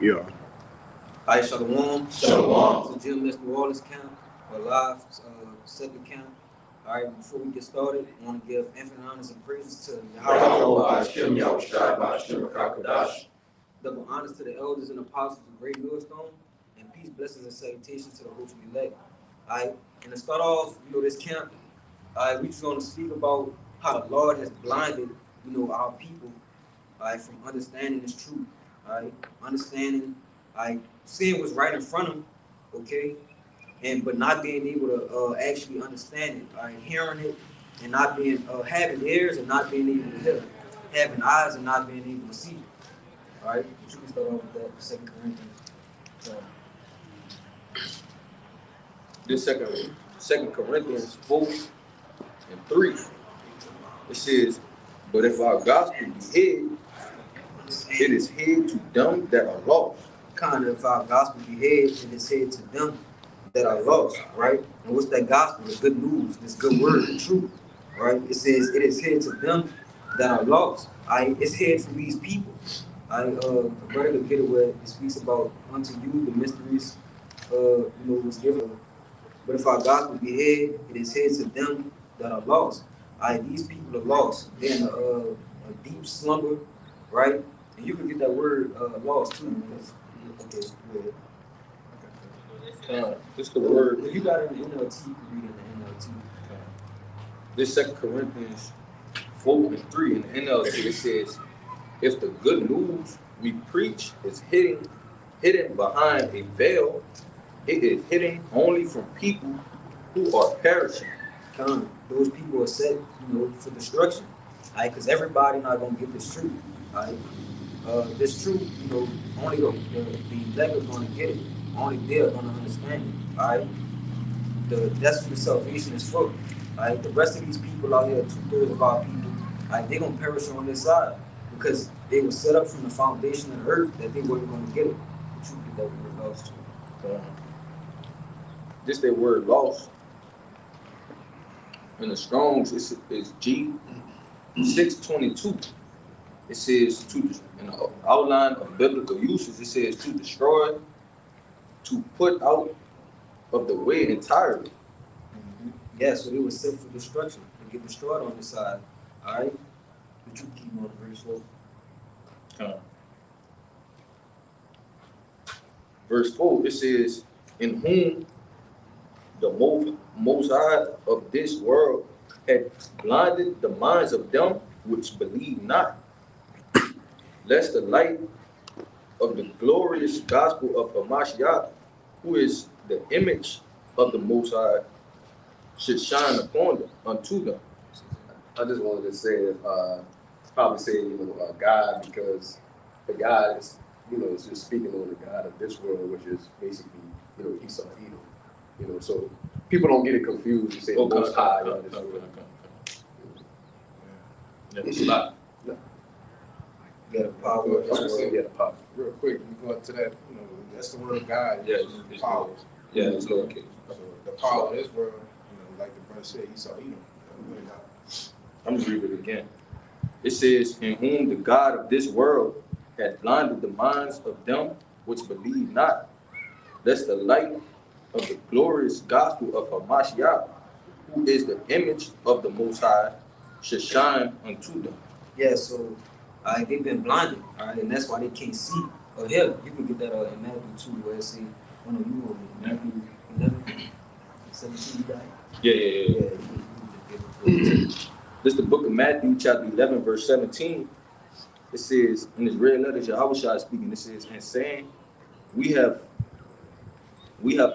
Yeah. Hi, Shalom. Shalom. It's the Jim New Orleans camp, or live second camp. All right, before we get started, I want to give infinite honors and praises to Yahweh Yahweh. Hashem Yahushai Ba'ashem Kakadash. Double honors to the elders and apostles of Great Millstone, and peace, blessings, and salutations to the hopeful elect. All right, and to start off, this camp, we just going to speak about how the Lord has blinded, our people, from understanding this truth, understanding, seeing what's right in front of them, okay, and but not being able to actually understand it, hearing it and not being having ears and not being able to hear, having eyes and not being able to see. All right, but you can start off with that Second Corinthians. This second Corinthians 4:3. It says, but if our gospel be hid, it is hid to them that are lost. Kind of, if our gospel be hid, it is hid to them that are lost, right? And what's that gospel? The good news, this good word, the truth, right? It says it is hid to them that are lost. It's hid from these people. The brother will get it where it speaks about unto you the mysteries, was given. But if our gospel be hid, it is hid to them that are lost. These people are lost. They're in a deep slumber, right? And you can get that word lost too. Okay, good. This the word. If you got it in the NLT, you can read it in the NLT. This 2 Corinthians 4:3 in the NLT, it says, if the good news we preach is hidden behind a veil, it is hidden only from people who are perishing. Those people are set, for destruction. Because everybody not gonna get this truth. This truth, only the elect are gonna get it. Only they're gonna understand it. That's what the salvation is for. The rest of these people out here, 2/3 of our people, they're gonna perish on this side because they were set up from the foundation of the earth that they weren't gonna get it. The truth that we were lost to. This their word lost. In the Strong's is G 622. It says in the outline of biblical uses, it says to destroy, to put out of the way entirely. Yeah, so they were set for destruction and get destroyed on the side. All right, but you keep on verse 4. Verse 4, it says, in whom the most high of this world had blinded the minds of them which believe not, lest the light of the glorious gospel of Hamashiach, who is the image of the Most High, should shine upon them, unto them. I just wanted to say, probably say, God, because the God is, is just speaking on the God of this world, which is basically, Esau, Edom. So people don't get it confused. You say the Most High of this world. It's not. Yeah, the power of this world. Yeah, the power. Real quick, we go up to that, that's the word of God. Yeah, it's power. Yeah, it's lowercase. So the power of this world, like the brother said, Esau, I'm just reading it again. It says, in whom the God of this world had blinded the minds of them which believe not, lest the light of the glorious gospel of Hamashiach, who is the image of the Most High, should shine unto them. Yeah, so they've been blinded, and that's why they can't see or hear. You can get that in Matthew 2, where it says, you Matthew 11, 17, you got it? Yeah. This is the book of Matthew, chapter 11, verse 17. It says, in his red letters, Yahweh speaking, it says, and saying, we have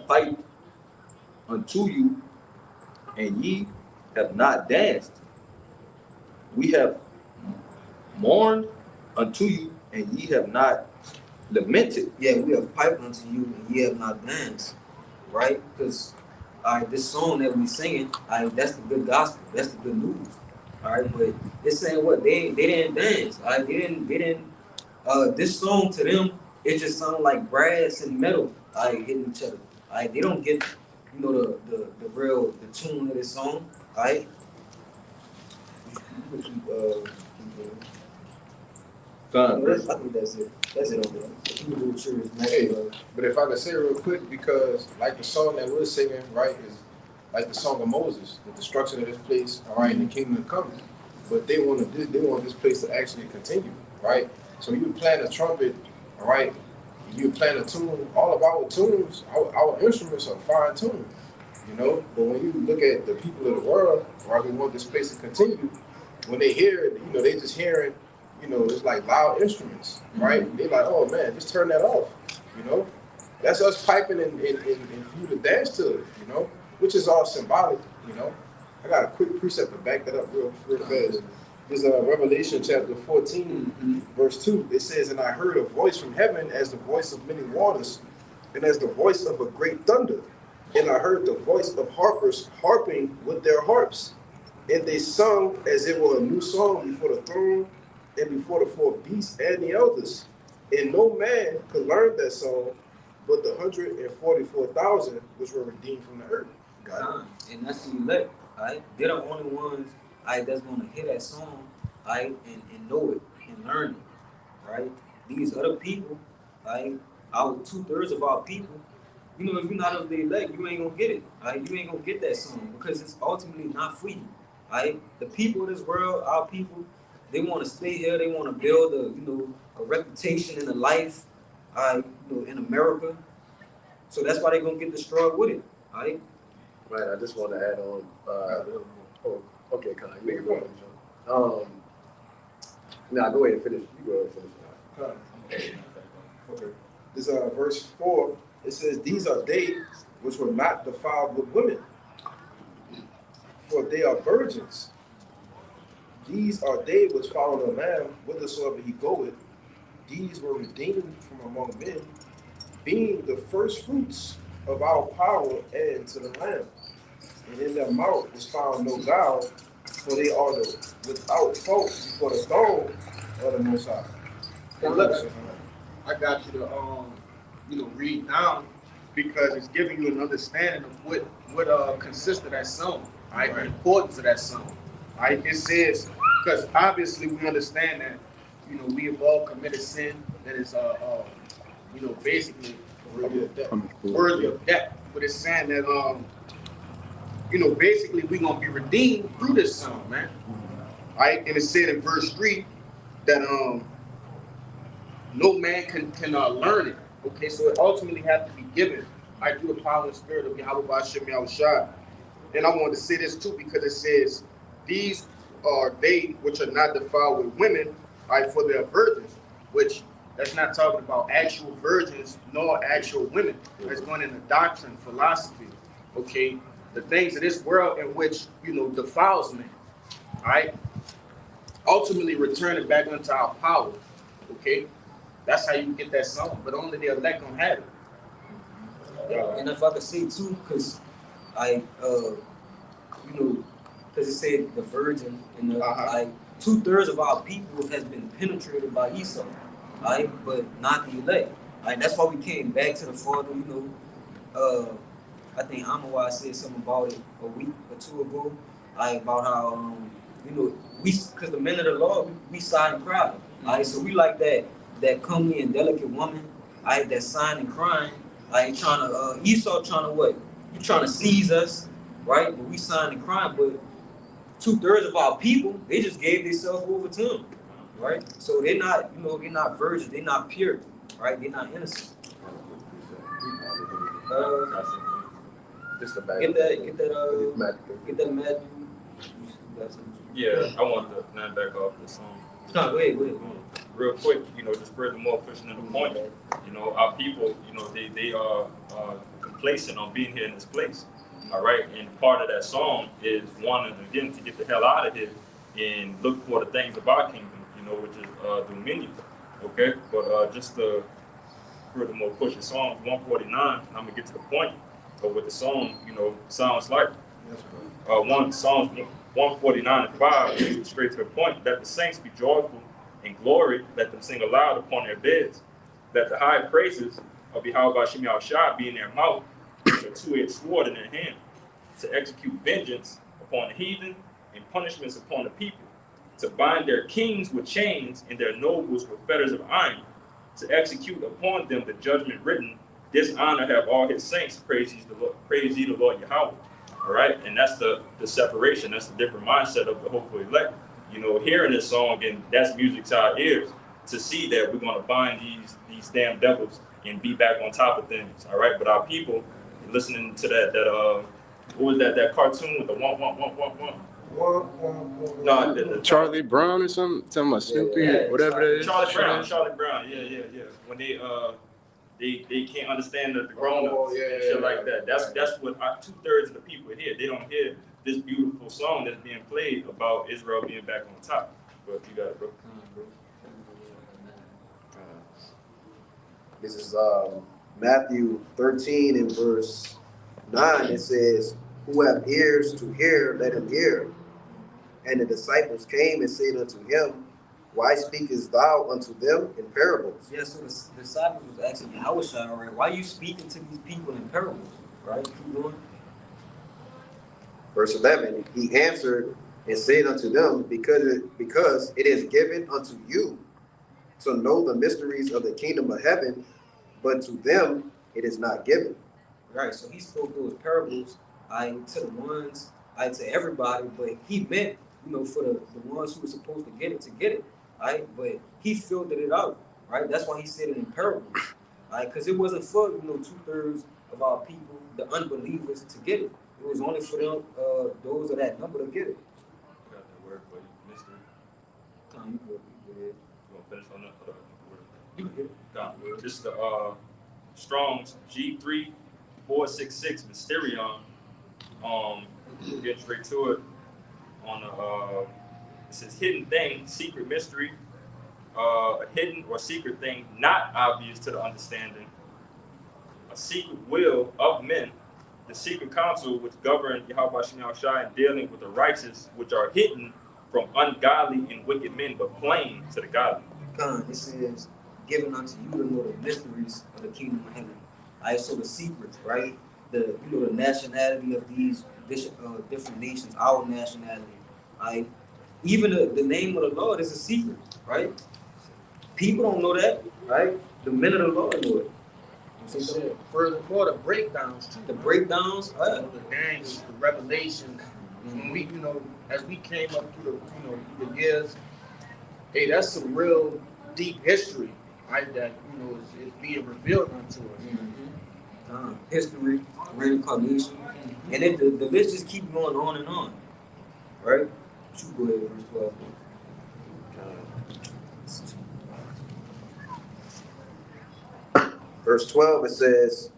piped unto you, and ye have not danced. We have mourned unto you, and ye have not lamented. Yeah, we have piped unto you, and ye have not danced, right? Because this song that we singing, that's the good gospel, that's the good news. All right, but it's saying what they didn't dance. They didn't. This song to them, it just sounded like brass and metal hitting each other. They don't get the real tune of this song. I think that's it. That's it over there. People do choose. Hey, but if I could say it real quick, because like the song that we're singing, right, is like the song of Moses, the destruction of this place, all right, and the kingdom to come. But they want this place to actually continue, right? So you playing a trumpet, all right, you playing a tune. All of our tunes, our instruments are fine tuned, you know. But when you look at the people of the world, right, who want this place to continue, when they hear it, you know, they just hearing, you know, it's like loud instruments, right? They like, oh man, just turn that off, you know. That's us piping and for you to dance to it, you know, which is all symbolic, you know. I got a quick precept to back that up real fast. There's Revelation chapter 14, verse 2. It says, and I heard a voice from heaven as the voice of many waters, and as the voice of a great thunder. And I heard the voice of harpers harping with their harps. And they sung as it were a new song before the throne and before the four beasts and the elders. And no man could learn that song but the 144,000 which were redeemed from the earth. And that's the elect, right? They're the only ones, right, that's gonna hear that song, right, and know it and learn it, right? These other people, right, our 2/3 of our people, you know, if you're not of the elect, you ain't gonna get it, right? You ain't gonna get that song because it's ultimately not for you, right? The people of this world, our people, they want to stay here. They want to build a reputation in a life, in America. So that's why they're gonna get destroyed with it, right? Right. I just want to add on. Okay, Con, you make a point. Now go ahead and finish. You go ahead and finish. Okay. This verse 4. It says, "These are they which were not defiled with women, for they are virgins. These are they which follow the Lamb whithersoever he goeth. These were redeemed from among men, being the first fruits of our power and to the Lamb. And in their mouth was found no guile, for they are without fault before the throne of the Most High." And look, I got you to read down because it's giving you an understanding of what consists of that song, right? The importance of that song, right? It says, because obviously we understand that, we have all committed sin that is, basically worthy of death. But it's saying that, basically we're gonna be redeemed through this song, man, right? And it said in verse 3 that no man can learn it. Okay, so it ultimately has to be given, right, through the power and spirit of Yahweh Ba'ashem Yahushua. And I wanted to say this too because it says, these are they which are not defiled with women, right, for they are virgins, which that's not talking about actual virgins nor actual women. That's going into doctrine, philosophy, okay, the things of this world in which, defiles man, right? Ultimately returning back unto our power, okay? That's how you get that song, but only the elect gonna have it. And if I could say too, because because it said the virgin, and 2/3 of our people has been penetrated by Esau, right? But not the elect. Right? That's why we came back to the Father. I think Amawai said something about it a week or two ago, about how because the men of the Lord, we sigh and cry. Right? So we like that comely and delicate woman, that sighing and crying, trying to Esau trying to what? He trying to seize us, right? But we sighing and crying, but 2/3 of our people, they just gave themselves over to him, right? So they're not, they're not virgins, they're not pure, right? They're not innocent. Just a back. Get that Matthew. Yeah, I wanted to not back off the song. No, go ahead. Real quick, just furthermore pushing in the point, our people, they are complacent on being here in this place. All right, and part of that song is wanting again to get the hell out of here and look for the things of our kingdom, which is dominion. Okay, but just to furthermore push the Psalms 149, I'm gonna get to the point of what the song, sounds like. Psalms 149:5 is straight to the point. Let the saints be joyful and glory. Let them sing aloud upon their beds. Let the high praises of Yahweh Ba'ashem Yahushua be in their mouth, a two-edged sword in their hand, to execute vengeance upon the heathen and punishments upon the people, to bind their kings with chains and their nobles with fetters of iron, to execute upon them the judgment written. This honor have all his saints. Praise ye the Lord Yahweh. All right, and that's the separation. That's the different mindset of the hopeful elect. You know, hearing this song, and that's music to our ears, to see that we're going to bind these damn devils and be back on top of things. All right, but our people listening to that what was that cartoon with the one. No, the Charlie Brown or something? Talking about Snoopy, Yeah, whatever that is. Charlie Brown. Yeah. When they can't understand the grown-ups and shit like that. That's what 2/3 of the people hear. They don't hear this beautiful song that's being played about Israel being back on top. But you got it, bro. This is Matthew 13 and verse 9. It says, "Who have ears to hear, let him hear." And the disciples came and said unto him, "Why speakest thou unto them in parables?" Yeah, so the disciples was asking Yahushua, all right, why are you speaking to these people in parables? Right? Keep going. Verse 11, he answered and said unto them, because it is given unto you to know the mysteries of the kingdom of heaven, but to them it is not given. Right, so he spoke those parables to the ones, to everybody, but he meant, for the ones who were supposed to get it, right? But he filtered it out, right? That's why he said it in parables, right? Because it wasn't for, 2/3 of our people, the unbelievers, to get it. It was only for them, those of that number to get it. I got that word for you, mystery. Come, you go ahead. You want to finish on that? You can get it. This is the Strong's G3466 Mysterion. Get straight to it. On it says hidden thing, secret mystery, a hidden or secret thing not obvious to the understanding, a secret will of men, the secret counsel which govern Yahweh Shai in dealing with the righteous, which are hidden from ungodly and wicked men, but plain to the godly. It says, given unto you to know the mysteries of the kingdom of heaven. Right, so the secrets, right? The the nationality of these different nations, our nationality. Right? Even the name of the Lord is a secret, right? People don't know that, right? The men of the Lord know it. Furthermore, the breakdowns too. The breakdowns, The Daniels, the Revelations. When we, as we came up through through the years, hey, that's some real deep history, right? That is being revealed unto us. History, reincarnation, and then the list just keep going on and on, right? You go ahead, verse 12. Verse 12, it says,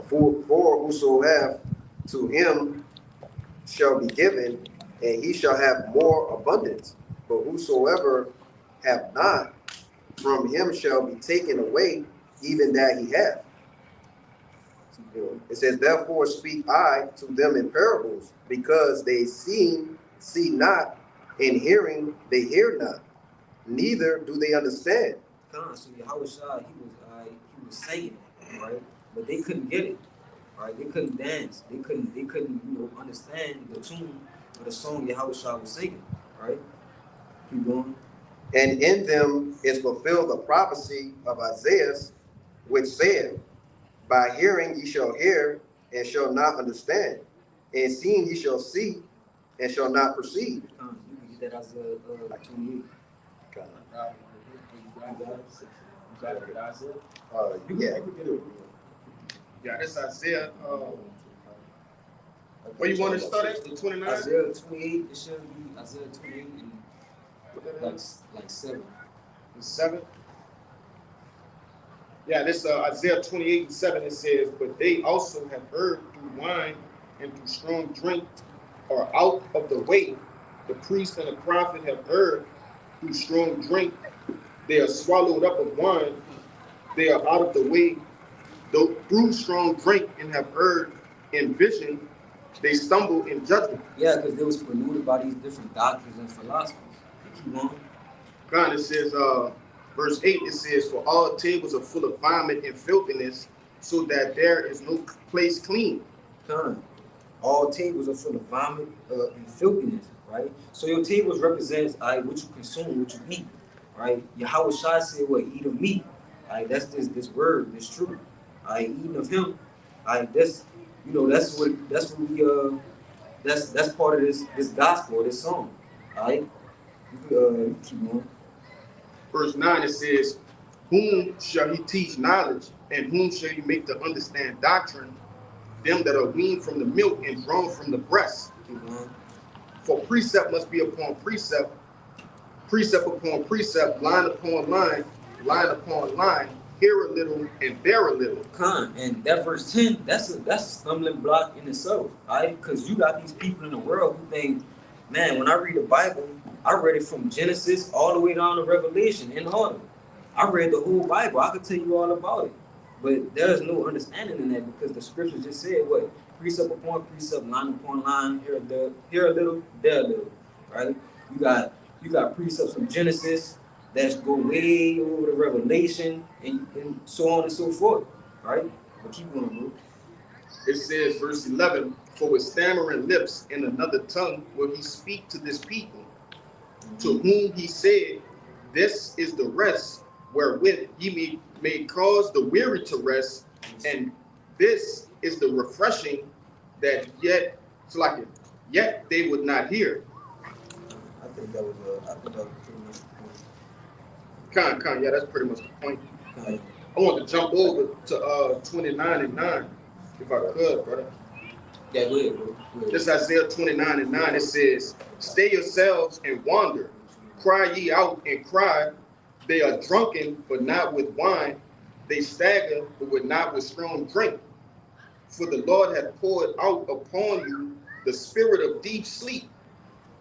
"For whoso hath, to him shall be given, and he shall have more abundance. But whosoever hath not, from him shall be taken away, even that he hath." It says, "Therefore speak I to them in parables, because they see not, and hearing they hear not, neither do they understand." So Yahushua, he was saying, right? But they couldn't get it, right? They couldn't dance. They couldn't understand the tune of the song Yahushua was singing, right? Keep going. "And in them is fulfilled the prophecy of Isaiah, which saith, By hearing ye shall hear, and shall not understand, and seeing ye shall see, and shall not perceive." You can get that as a 28. Yeah, that's Isaiah. Where you want to start at? The 29? Isaiah 28. It should be Isaiah 28 and like 7. The 7? Yeah, this Isaiah 28 and 7, it says, "But they also have heard through wine and through strong drink are out of the way. The priest and the prophet have heard through strong drink. They are swallowed up of wine. They are out of the way through strong drink, and have heard in vision. They stumble in judgment." Yeah, because they was polluted by these different doctrines and philosophies. Keep on. God, it says, verse 8, it says, "For all tables are full of vomit and filthiness, so that there is no place clean." All tables are full of vomit and filthiness, right? So your tables represents what you consume, what you eat, right? Yahweh Shai said, "What eat of me." That's this word, this truth. Eating of Him. That's that's what we that's part of this gospel, this song. You keep going. Verse 9 it says, "Whom shall he teach knowledge, and whom shall he make to understand doctrine? Them that are weaned from the milk and drawn from the breast. Keep going. For precept must be upon precept, precept upon precept, line upon line, line upon line, here a little and there a little." And that verse 10, that's a stumbling block in itself, because you got these people in the world who think, man, when I read the Bible, I read it from Genesis all the way down to Revelation in order. I read the whole Bible. I could tell you all about it. But there's no understanding in that, because the scriptures just said what? Precept upon precept, line upon line, here a little, there a little, right? You got precepts from Genesis that go way over to Revelation and so on and so forth, right? But keep going, bro. It says, verse 11, "For with stammering lips in another tongue will he speak to this people, to whom he said, this is the rest wherewith ye may cause the weary to rest, and this is the refreshing that yet they would not hear." I think that was pretty much the point. Yeah, that's pretty much the point. Kind. I want to jump over to 29 and 9, if I could, brother. Yeah, go ahead, bro. Go ahead. This Isaiah 29 and 9, it says, "Stay yourselves and wander. Cry ye out and cry. They are drunken, but not with wine. They stagger, but not with strong drink. For the Lord hath poured out upon you the spirit of deep sleep,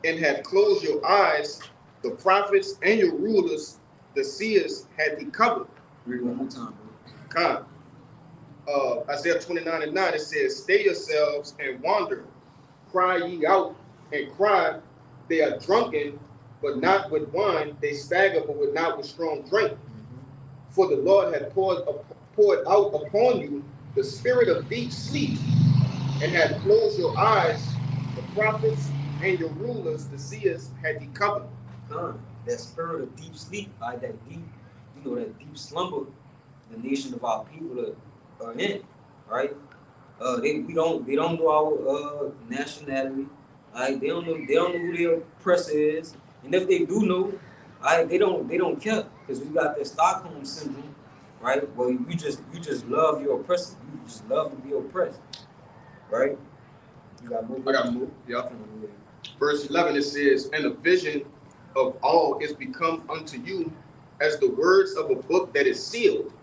and hath closed your eyes. The prophets and your rulers, the seers, had he covered." Read it one more time, bro. Isaiah 29 and 9, it says, "Stay yourselves and wander. Cry ye out and cry. They are drunken, but not with wine. They stagger, but not with strong drink. For the Lord hath poured out upon you the spirit of deep sleep, and hath closed your eyes. The prophets and your rulers, the seers, had he covered." That spirit of deep sleep, that deep, that deep slumber, the nation of our people are in, right? They don't know our nationality. They don't know who their oppressor is, and if they do know, they don't care, because we got that Stockholm syndrome, right? Well, you just love your oppressor. You just love to be oppressed, right? You got more. I got more. Yeah. Verse 11, it says, "And a vision of all is become unto you as the words of a book that is sealed,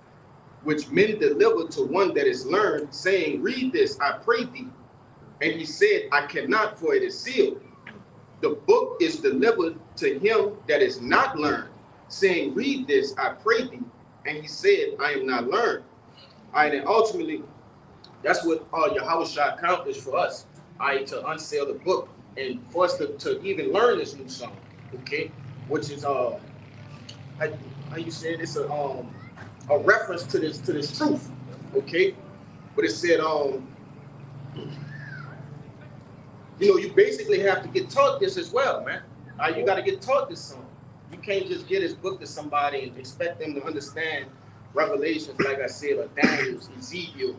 which men deliver to one that is learned, saying, read this, I pray thee. And he said, I cannot, for it is sealed. The book is delivered to him that is not learned, saying, read this, I pray thee. And he said, I am not learned." All right, and ultimately, that's what Yahweh Shai accomplished for us, to unseal the book and for us to even learn this new song, okay? Which is how you say it? It's a reference to this truth, okay? But it said you basically have to get taught this as well, man. You got to get taught this song. You can't just get this book to somebody and expect them to understand Revelations, like I said, or Daniel's, Ezekiel.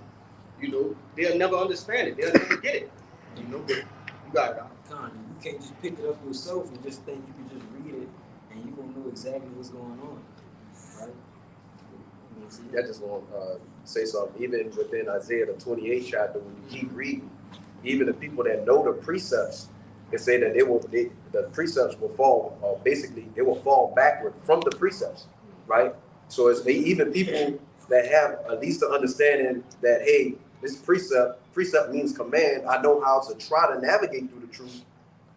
They'll never understand it. They'll never get it. But you got it. You can't just pick it up yourself and just think you can just read it and you're going to know exactly what's going on, right? I just want to say something. Even within Isaiah the 28th chapter, when you keep reading, even the people that know the precepts, they say that the precepts will fall, basically they will fall backward from the precepts, right? So it's even people that have at least the understanding that, hey, this precept means command. I know how to try to navigate through the truth.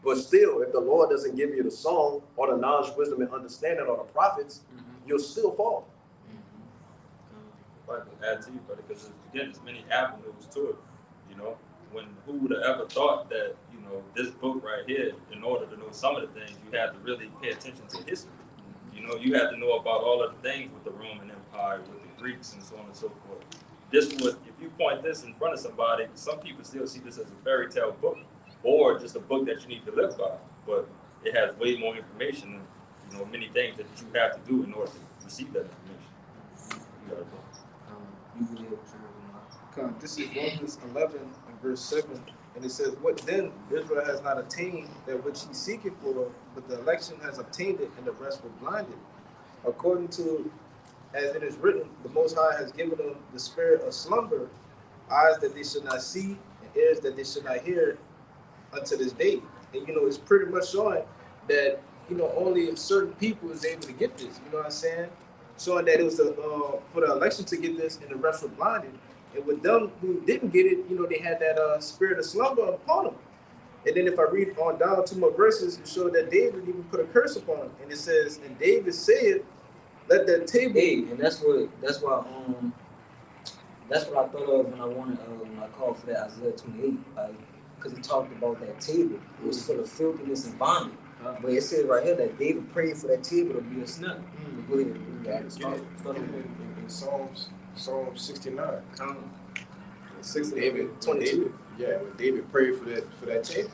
But still, if the Lord doesn't give you the song or the knowledge, wisdom, and understanding or the prophets, you'll still fall. If I can add to you, brother, because again, there's many avenues to it. Who would have ever thought that, this book right here, in order to know some of the things, you had to really pay attention to history. You had to know about all of the things with the Roman Empire, with the Greeks, and so on and so forth. If you point this in front of somebody, some people still see this as a fairy tale book or just a book that you need to live by. but it has way more information than, you know, many things that you have to do in order to receive that information. You gotta go. You can hear Come, this is Romans 11 and verse 7, and it says, "What then? Israel has not attained that which he seeketh for, but the election has obtained it, and the rest were blinded. According to, as it is written, the Most High has given them the spirit of slumber, eyes that they should not see, and ears that they should not hear, unto this day." And you know, it's pretty much showing that, you know, only certain people is able to get this. You know what I'm saying? Showing that it was for the election to get this, and the rest were blinded. And with them who didn't get it, you know, they had that spirit of slumber upon them. And then if I read on down 2 more verses, it showed that David even put a curse upon him. And it says, "And David said, let that table." Hey, and that's what I thought of when I wanted when I called for that Isaiah 28, like, because he talked about that table. It was full of filthiness and vomit. But it says right here that David prayed for that table to be a snare. Go ahead. Start In Psalm 69. Come. David 22. When David prayed for that table.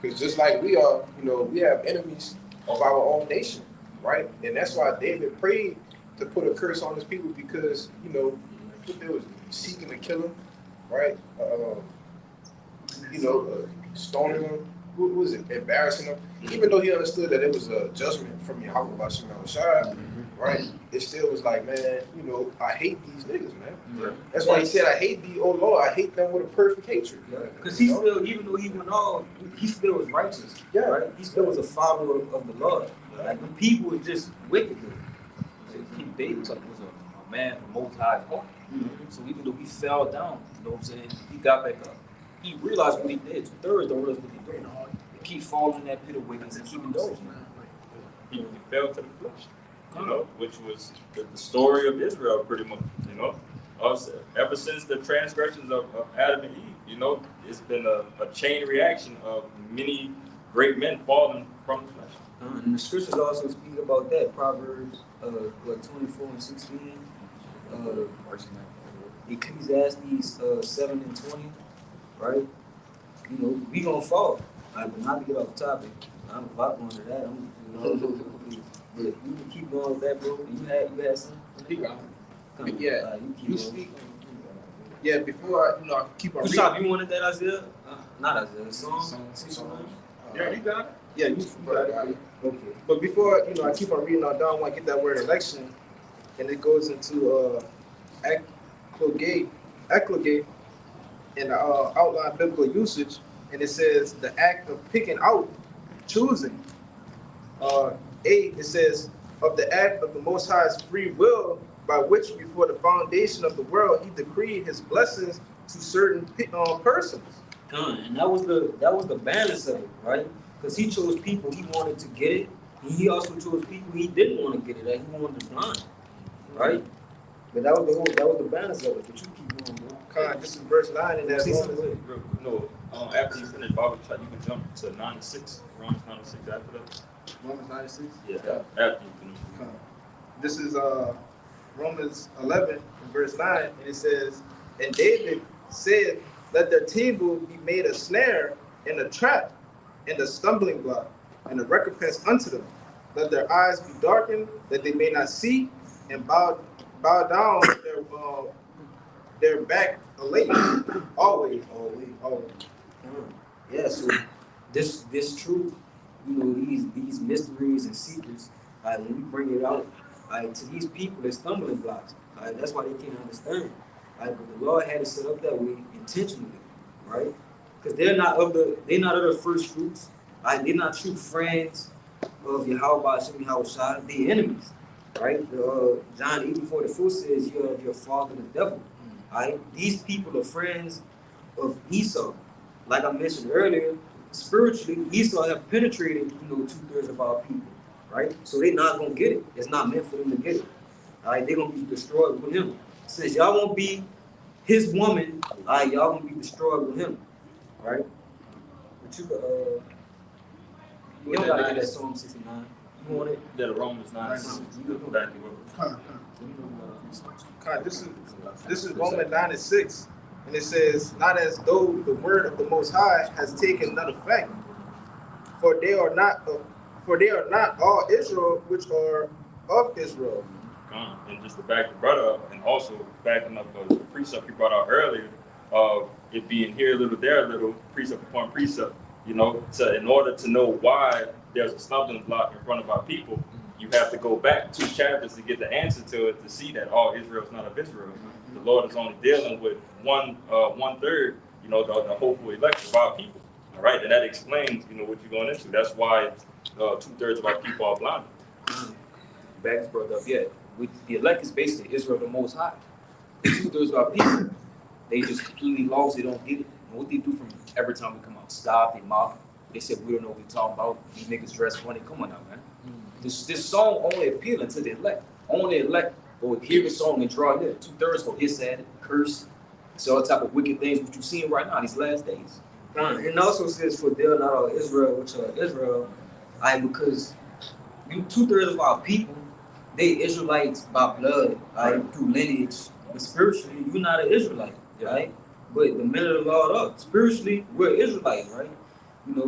Because just like we are, you know, we have enemies of our own nation, right? And that's why David prayed to put a curse on his people, because, you know, they was seeking to kill him, right? Stoning him. What was it? Embarrassing him. Even though he understood that it was a judgment from Yahweh Bashem Shai, right? It still was like, man, you know, I hate these niggas, man. Yeah. That's why he said, I hate thee, oh Lord, I hate them with a perfect hatred. Because he still, even though he went off, he still was righteous. Yeah. Right? He still was a follower of the Lord. Like, the people was just wicked. King David was a man of Most High heart. So even though he fell down, you know what I'm saying, he got back up. He realized what he did. 2/3 don't realize what he's doing. He keep falling in that pit of wickedness and keep indulging. He fell to the flesh, you know, which was the story of Israel, pretty much, you know. Ever since the transgressions of Adam and Eve, you know, it's been a chain reaction of many great men falling from the flesh. And the scriptures also speak about that. Proverbs 24 and 16. Ecclesiastes 7 and 20. Right? You know, we gonna fall. But not to get off the topic. I'm about going to that. But you can keep going with that, bro. You had something? Yeah. You keep You going. speak. Yeah, before I keep on reading. Ushab, you wanted that, Isaiah? Not Isaiah. Psalm 69. Yeah, you got it. Yeah, you got it. Okay. But before, I keep on reading on down, I want to get that word election, and it goes into eclogate in the outline biblical usage, and it says the act of picking out, choosing. It says of the act of the Most High's free will, by which before the foundation of the world he decreed his blessings to certain persons. And that was the balance of it, right? Because he chose people he wanted to get it, and he also chose people he didn't want to get it, like he wanted to blind, right? But that was the balance of it. But you keep going, bro. This is verse 9 in that Romans. Real quick, no, after you finish Bible chat, you can jump to 9:6, Romans 9:6 after that. Romans 96. Yeah, after you finish. This is Romans 11 verse 9, and it says, "And David said, let their table be made a snare and a trap and a stumbling block and a recompense unto them. Let their eyes be darkened that they may not see, and bow down their back always." Yeah, so this truth, you know, these mysteries and secrets, when we bring it out, to these people, they're stumbling blocks. That's why they can't understand. But the Lord had it set up that way intentionally, right? Because they're not of the first fruits. They're not true friends of Yahweh Hashem Yahweh Shai. They're enemies, right? John 8:44 says you're of your father the devil. These people are friends of Esau. Like I mentioned earlier, spiritually, Esau have penetrated, 2/3 of our people, right? So they're not gonna get it. It's not meant for them to get it. They're gonna be destroyed with him. Since y'all won't be his woman, y'all gonna be destroyed with him, right? But you don't gotta get that Psalm 69. You want it? Yeah, the Romans 9:6. You can go back and work. This is Romans 9:6, and it says, "Not as though the word of the Most High has taken none effect. for they are not all Israel which are of Israel. And just to back the brother up, and also backing up the precept you brought out earlier of it being here a little, there a little, precept upon precept, you know, in order to know why there's a stumbling block in front of our people, you have to go back 2 chapters to get the answer to it, to see that all Israel is not of Israel. The Lord is only dealing with one third, you know, the hopeful elect of our people. All right, and that explains, you know, what you're going into. That's why 2/3 of our people are blinded. Back this brother up, yeah. The elect is basically Israel the Most High. 2/3 of our people, they just completely lost. They don't get it. And what they do from every time we come out, stop, they mock. They said we don't know what we talking about. These niggas dress funny. Come on now, man. This song only appealing to the elect. Only elect will hear the song and draw near. 2/3 will hiss at it, curse, say all type of wicked things, what you're seeing right now these last days. And it also says, for they are not all Israel, which are Israel, because 2/3 of our people, they Israelites by blood, through lineage, but spiritually, you're not an Israelite, right? But the men of the Lord are spiritually, we're Israelites, right? You know,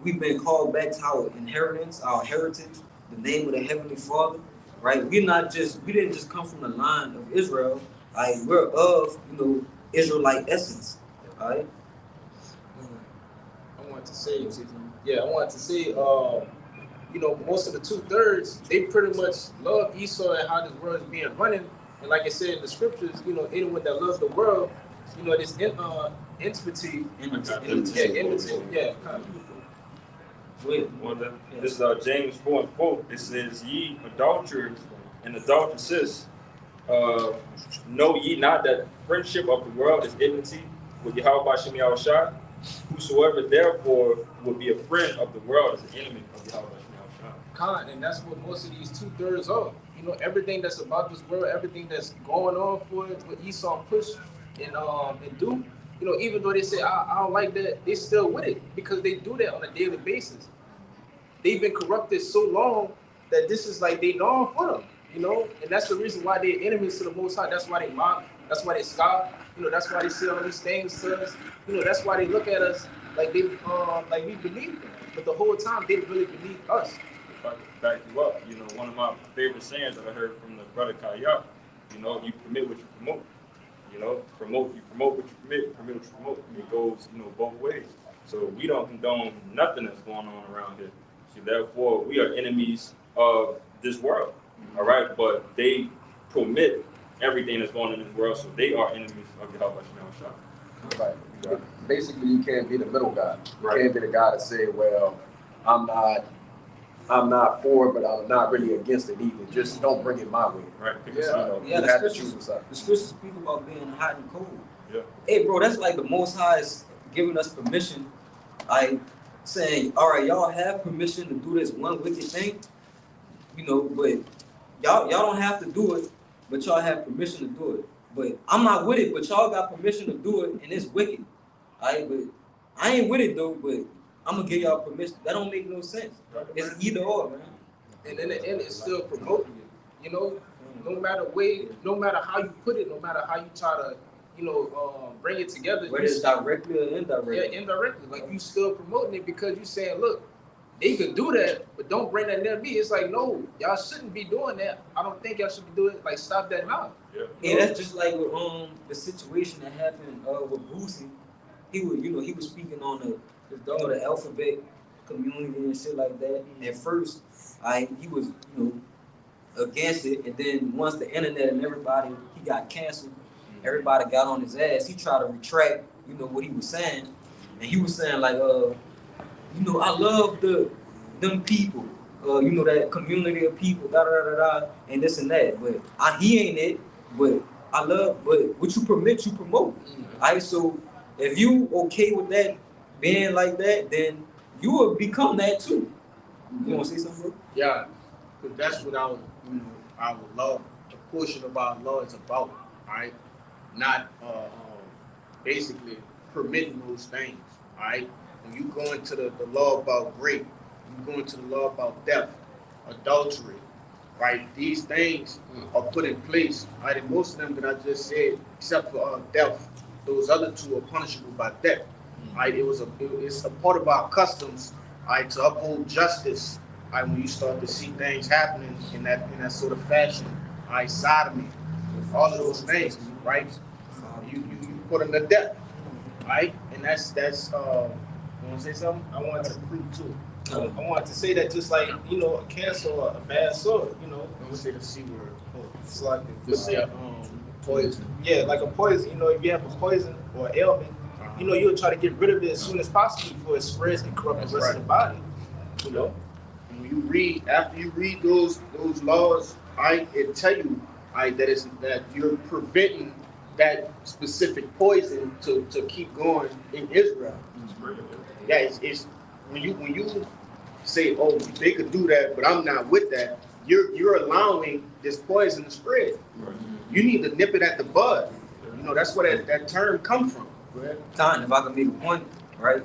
we've been called back to our inheritance, our heritage, the name of the Heavenly Father, right? We didn't just come from the line of Israel, right? We're of, you know, Israelite essence, right? I wanted to say, you know, most of the 2/3, they pretty much love Esau and how this world is being running. And like I said in the scriptures, you know, anyone that loves the world, you know, this enmity, yeah. This is James 4:4. It says, "Ye adulterers and adulteresses, know ye not that friendship of the world is enmity with Yahweh Bashem Yahushua? Whosoever therefore would be a friend of the world is an enemy of Yahweh Bashem Yahushua." And that's what most of these 2/3 are. You know, everything that's about this world, everything that's going on for it, what Esau push and do. You know, even though they say I don't like that, they still with it because they do that on a daily basis. They've been corrupted so long that this is like they norm for them. You know, and that's the reason why they're enemies to the Most High. That's why they mock. That's why they scoff. You know, that's why they say all these things to us. You know, that's why they look at us like we believe them. But the whole time they really believe us. If I could back you up, you know, one of my favorite sayings that I heard from the brother Kayak, you know, you permit what you promote. You know, you promote what you permit what you promote. And it goes, you know, both ways. So we don't condone nothing that's going on around here. So therefore, we are enemies of this world. All right, but they permit everything that's going on in this world, so they are enemies of Yahweh Bashem Yahushua. Right. Basically, you can't be the middle guy. You Right. can't be the guy to say, well, I'm not for it, but I'm not really against it either. Just don't bring it my way. Right? Pick a You side. know, Yeah, you the have to scriptures- choose a side. The scriptures speak about being hot and cold. Yeah. Hey, bro, that's like the Most High is giving us permission. Saying, all right, y'all have permission to do this one wicked thing, you know, but y'all don't have to do it, but y'all have permission to do it. But I'm not with it, but y'all got permission to do it, and it's wicked. But I ain't with it though, but I'm gonna give y'all permission. That don't make no sense. It's either or, man. And in the end, it's still promoting it. You know, no matter how you put it, no matter how you try to, you know, bring it together. Whether it's directly or indirectly. Yeah, indirectly. Like you still promoting it because you saying, look, they could do that, but don't bring that near me. It's like, no, y'all shouldn't be doing that. I don't think y'all should be doing it. Like, stop that now. Yeah. And that's just like with the situation that happened with Boosie. He was speaking on the alphabet community and shit like that. At first, he was against it, and then once the internet and everybody, he got canceled. Everybody got on his ass. He tried to retract, what he was saying, and he was saying like, I love them people, that community of people, and this and that. But he ain't it. But but what you permit, you promote. So if you okay with that being like that, then you will become that too. You want to say something, bro? Yeah, because that's what our love, the portion of our law is about, right? Not basically permitting those things, right? When you go into the law about rape, you go into the law about theft, adultery, right? These things are put in place, right? And most of them that I just said, except for death, those other two are punishable by death. Right? It's a part of our customs, right, to uphold justice. Right, when you start to see things happening in that sort of fashion, right, sodomy, all of those things, right? You put them to death, right? And that's you want to say something? I wanted to prove too. I wanted to say that just like, a cancer or a bad sore, don't say the C word. It's like, let's say, Poison. yeah, like a poison. If you have a poison or ailment, you'll try to get rid of it as soon as possible before it spreads and corrupts the rest of the body. And when after you read those laws, it tell you, that you're preventing that specific poison to keep going in Israel. Yeah, it's when you say, oh, they could do that, but I'm not with that. You're allowing this poison to spread. You need to nip it at the bud. That's where that term comes from. Time, if I can make a point, right?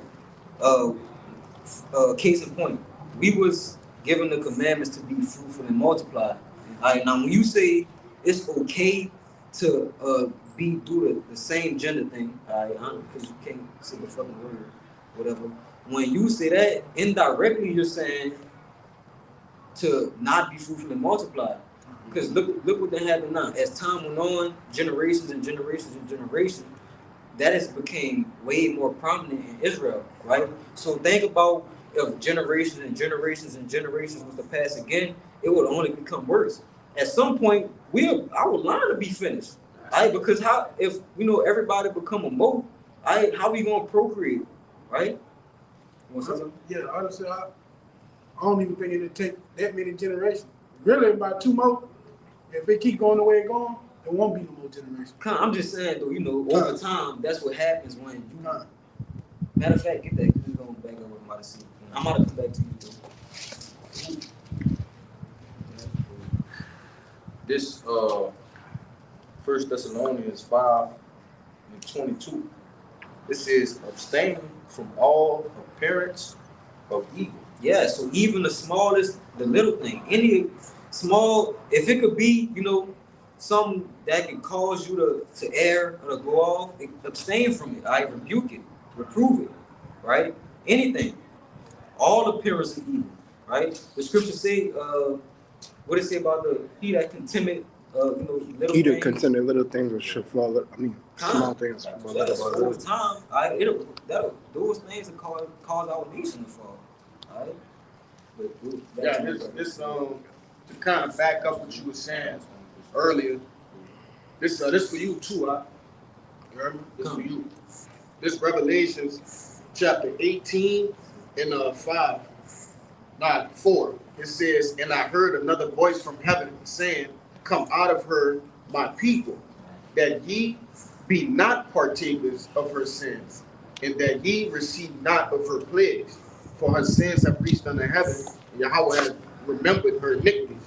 Case in point, we was given the commandments to be fruitful and multiply. All right, now when you say it's okay to do the same gender thing, all right, because you can't say the fucking word, whatever. When you say that, indirectly you're saying to not be fruitful and multiply. Because look what they happened now. As time went on, generations and generations and generations, that has became way more prominent in Israel, right? So think about if generations and generations and generations was to pass again, it would only become worse. At some point, our line to be finished, right? Because if everybody become a moat, right? How we gonna procreate, right? Yeah, honestly, I don't even think it'll take that many generations. Really, about 2 more. If it keep going the way it's going, there won't be no more generations. I'm just saying though, over time, that's what happens when you. Matter of fact, get that. Cause it's going back up with my seat. I'm about to come back to you too. This 1 Thessalonians 5:22. It says, abstain from all appearance of evil. Yeah, so even the little thing, any small, if it could be, something that can cause you to err or to go off, abstain from it. I rebuke it, reprove it, right? Anything, all appearance of evil, right? The scripture say, what it say about he that contemneth, little Either things. consider little things or should fall. Small things. Yes, over time, those things will cause our nation to fall, all right? Yeah, this to kind of back up what you were saying earlier. This for you too, huh? You heard me? This for you. This Revelations chapter 18 and 4. It says, and I heard another voice from heaven saying, come out of her, my people, that ye be not partakers of her sins, and that ye receive not of her plagues, for her sins have reached unto heaven, and Yahweh has remembered her iniquities.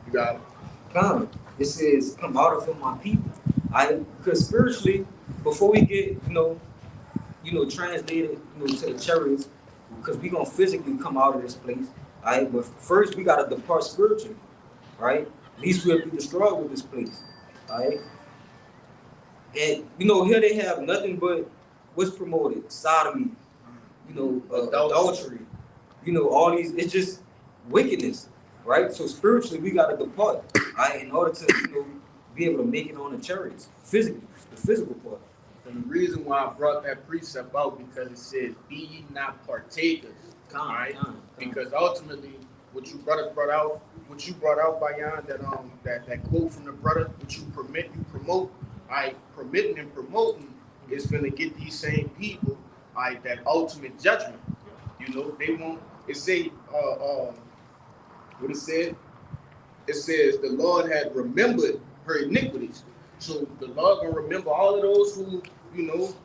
You got it? Come. It says, come out of him, my people. Because spiritually, before we get, translated, to the chariots, because we're going to physically come out of this place, all right? But first, we got to depart spiritually, right? At least we'll be destroyed with this place, all right? And, here they have nothing but what's promoted, sodomy, adultery, all these, it's just wickedness, right? So spiritually, we got to depart, right, in order to, be able to make it on the chariots, physically, the physical part. And the reason why I brought that precept out, because it says, be ye not partakers, right? Because ultimately, what you brought out, Bayan, that quote from the brother, what you promote, permitting and promoting is going to get these same people, that ultimate judgment. They won't. It say, what it said? It says the Lord had remembered her iniquities. So the Lord gonna remember all of those who,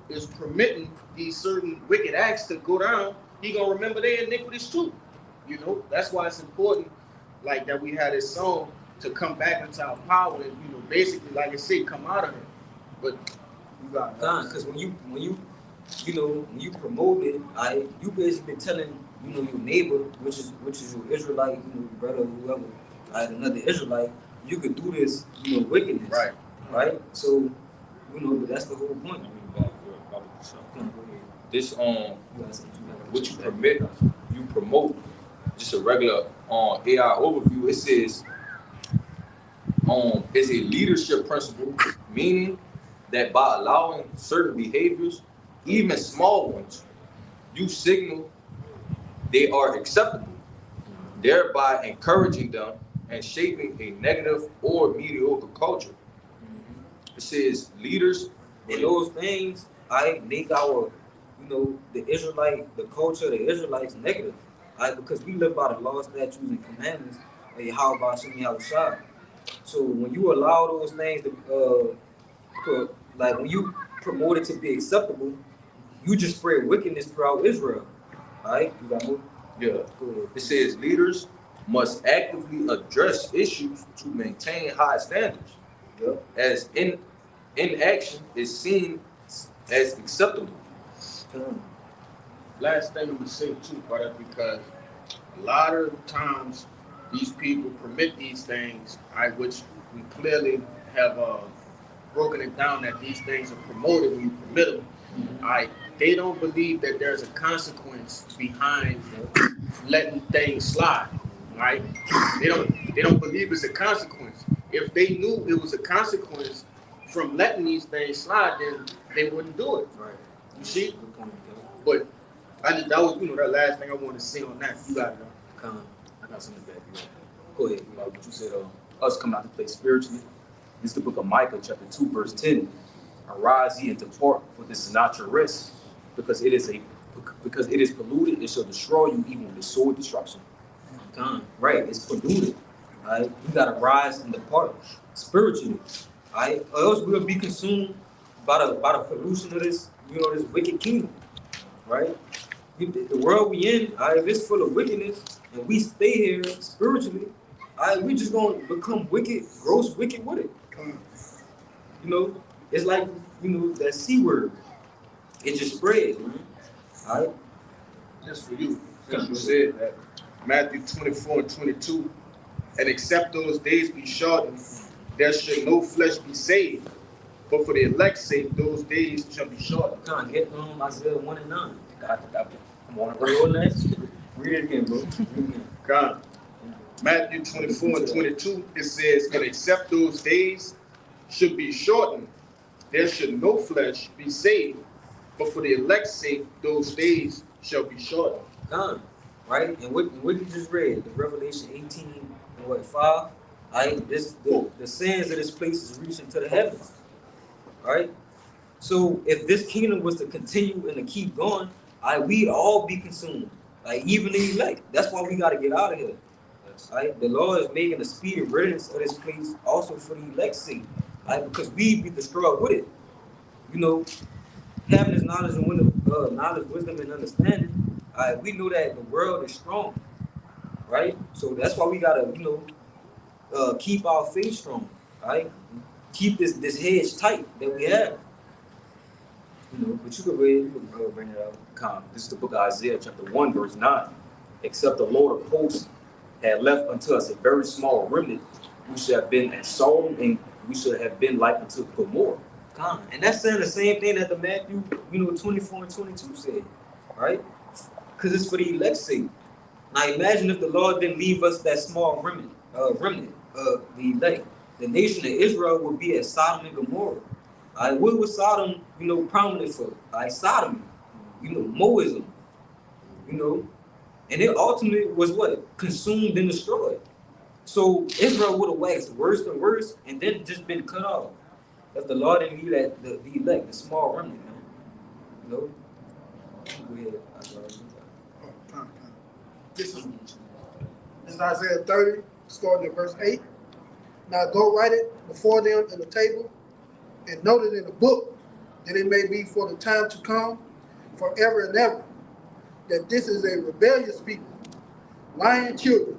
is permitting these certain wicked acts to go down. He gonna remember their iniquities too. That's why it's important, like that we had this song to come back into our power and, basically, like I said, come out of her. But you got because when you promote it, you basically telling your neighbor, which is your Israelite, your brother or whoever, another Israelite, you could do this, wickedness, right? So, but that's the whole point. this what you permit, you promote. Just a regular AI overview. It says is a leadership principle, meaning that by allowing certain behaviors, even small ones, you signal they are acceptable, thereby encouraging them and shaping a negative or mediocre culture. It says leaders And those things, I make our, the Israelite, the culture of the Israelites negative. Because we live by the laws, statutes, and commandments of Yahweh Shem Yahushua. So when you allow those things to, like when you promote it to be acceptable, you just spread wickedness throughout Israel. All right, you got more? Yeah. Go ahead. It says leaders must actively address issues to maintain high standards, Yeah. as inaction is seen as acceptable. Last thing I'm gonna say too, brother, because a lot of times these people permit these things, which we clearly have broken it down that these things are promoted when you permit them. They don't believe that there's a consequence behind letting things slide. Right? They don't believe it's a consequence. If they knew it was a consequence from letting these things slide, then they wouldn't do it. Right. You see? Good point, yeah. But that was that last thing I wanted to say on that. You got it. I got something back here. Go ahead. What you said, us coming out to play spiritually. This is the book of Micah, chapter 2, verse 10. Arise ye and depart, for this is not your rest, because it is polluted, it shall destroy you even with the sword destruction. Right, it's polluted. Right? You gotta rise and depart spiritually. Right? Or else we'll be consumed by the pollution of this, this wicked kingdom. Right? The world we in, if it's full of wickedness and we stay here spiritually, we just gonna become wicked, gross wicked with it. It's like, that C word. It just spreads, man. All right? Just for you. Since you said that, Matthew 24:22, and except those days be shortened, there should no flesh be saved. But for the elect's sake, those days shall be shortened. Come on, get Isaiah 1 and 9. I'm on it. Read it again, bro. Read it again. God. Matthew 24:22, it says, and except those days should be shortened, there should no flesh be saved. But for the elect's sake, those days shall be shortened. Done. Right? And what you just read, the Revelation 18 and 5, the sands of this place is reaching to the heavens. Right? So if this kingdom was to continue and to keep going, we'd all be consumed. Even the elect. That's why we gotta get out of here. Right? The Lord is making a speedy riddance of this place also for the elect's sake. Because we'd be destroyed with it. Having this knowledge and knowledge, wisdom, and understanding, we know that the world is strong, right? So that's why we gotta, keep our faith strong, right? Keep this hedge tight that we have. But you could bring it out. This is the book of Isaiah, chapter 1, verse 9. Except the Lord of hosts had left unto us a very small remnant, we should have been at Sodom, and we should have been like unto Gomorrah. And that's saying the same thing that the Matthew, 24 and 22 said, right? Because it's for the elect's sake. Now imagine if the Lord didn't leave us that small remnant, the elect. The nation of Israel would be at Sodom and Gomorrah. What was Sodom, prominent for? Sodomy, Moism, and it ultimately was what? Consumed and destroyed. So Israel would have waxed worse and worse and then just been cut off. If the Lord didn't leave that the elect, the small remnant, man. Go ahead. This is Isaiah 30, starting at verse 8. Now go write it before them in the table, and note it in the book, that it may be for the time to come, forever and ever, that this is a rebellious people, lying children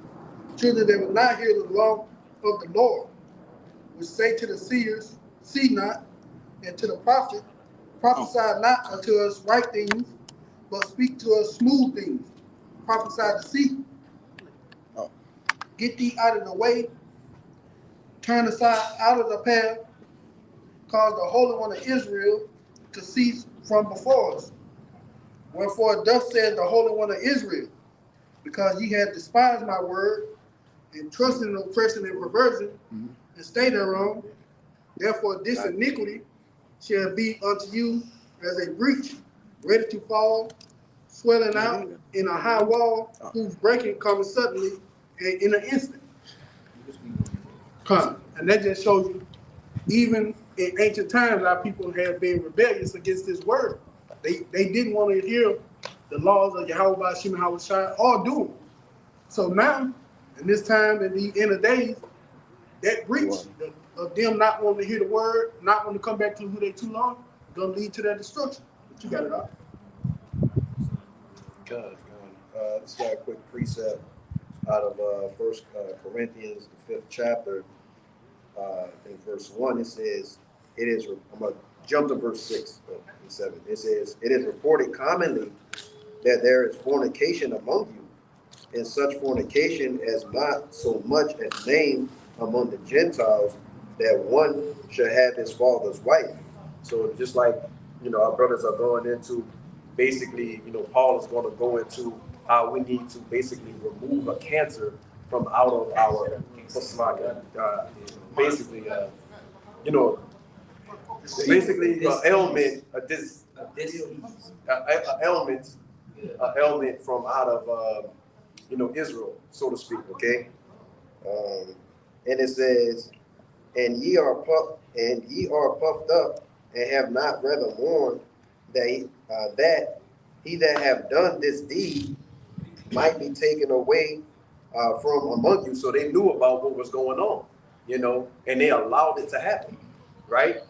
that will not hear the law of the Lord, which say to the seers, see not, and to the prophet, prophesy not unto us right things, but speak to us smooth things. Prophesy deceit. Get thee out of the way. Turn aside out of the path. Cause the Holy One of Israel to cease from before us. Wherefore thus says the Holy One of Israel, because ye have despised my word, and trusted in oppression and perversion, and stay thereon, therefore this iniquity shall be unto you as a breach, ready to fall, swelling out in a high wall, whose breaking comes suddenly and in an instant. Come. And that just shows you, even in ancient times, our people have been rebellious against this word. They didn't want to hear the laws of Yahweh Bashim Hawashai or do them. So now, in this time, in the end of days, that breach of them not wanting to hear the word, not wanting to come back to who they too long, gonna lead to their destruction. But you got it all. This got a quick precept out of First Corinthians, the 5th chapter, in verse 1. It says, "It is." I'm gonna jump to verse 6 and 7. It says, "It is reported commonly that there is fornication among you, and such fornication as not so much as named among the Gentiles, that one should have his father's wife." So just like, our brothers are going into, basically, Paul is going to go into how we need to basically remove a cancer from out of our basically an ailment, an ailment from out of Israel, so to speak. Okay, and it says, "And ye are puffed up, and have not rather warned that he that have done this deed might be taken away from among you." So they knew about what was going on, and they allowed it to happen, right?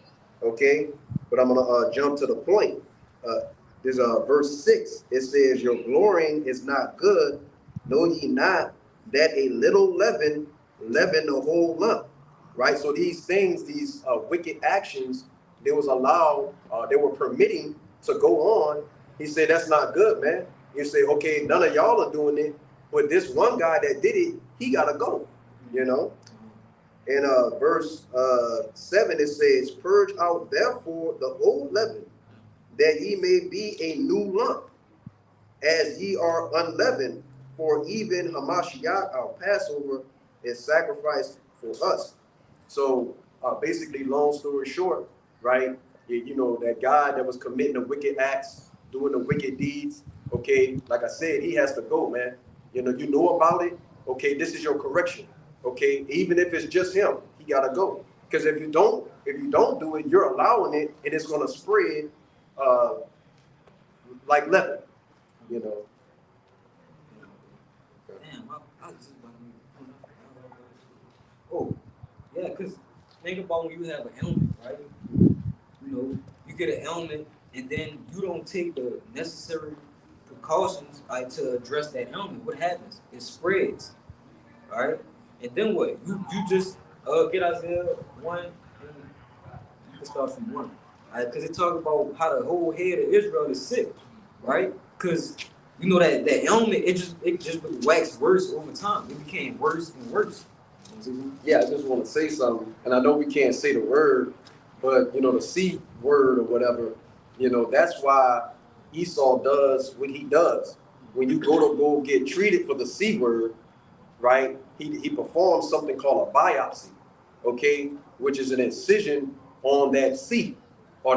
Okay, but I'm gonna jump to the point. There's verse 6. It says, "Your glorying is not good. Know ye not that a little leaven the whole lump?" Right. So these things, these wicked actions, they was allowed, they were permitting to go on. He said, that's not good, man. You say, okay, none of y'all are doing it, but this one guy that did it, he gotta go, In verse 7, it says, "Purge out therefore the old leaven, that ye may be a new lump, as ye are unleavened. For even Hamashiach, our Passover, is sacrificed for us." So basically, long story short, right? That guy that was committing the wicked acts, doing the wicked deeds. Okay, like I said, he has to go, man. You know about it. Okay, this is your correction. Okay, even if it's just him, he gotta go. Because if you don't do it, you're allowing it, and it's gonna spread like leaven. Damn, I was just about to Oh, yeah, because think about when you have an ailment, right? You get an ailment, and then you don't take the necessary precautions to address that ailment. What happens? It spreads, right? And then what? You just get Isaiah 1, and you can start from 1. Because it talks about how the whole head of Israel is sick, right? Because that ailment, it just waxed worse over time. It became worse and worse. Yeah, I just want to say something, and I know we can't say the word, but the C word or whatever, that's why Esau does what he does. When you go get treated for the C word, right? He performs something called a biopsy, okay, which is an incision on that C or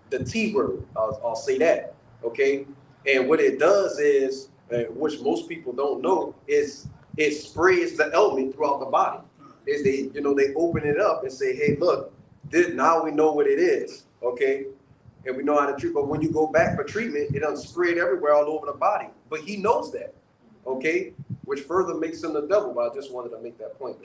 the T word. I'll say that, okay. And what it does is, which most people don't know, is it spreads the ailment throughout the body. Is they open it up and say, hey, look, now we know what it is, okay? And we know how to treat. But when you go back for treatment, it doesn't spread everywhere all over the body. But he knows that, okay? Which further makes him the devil. But I just wanted to make that point.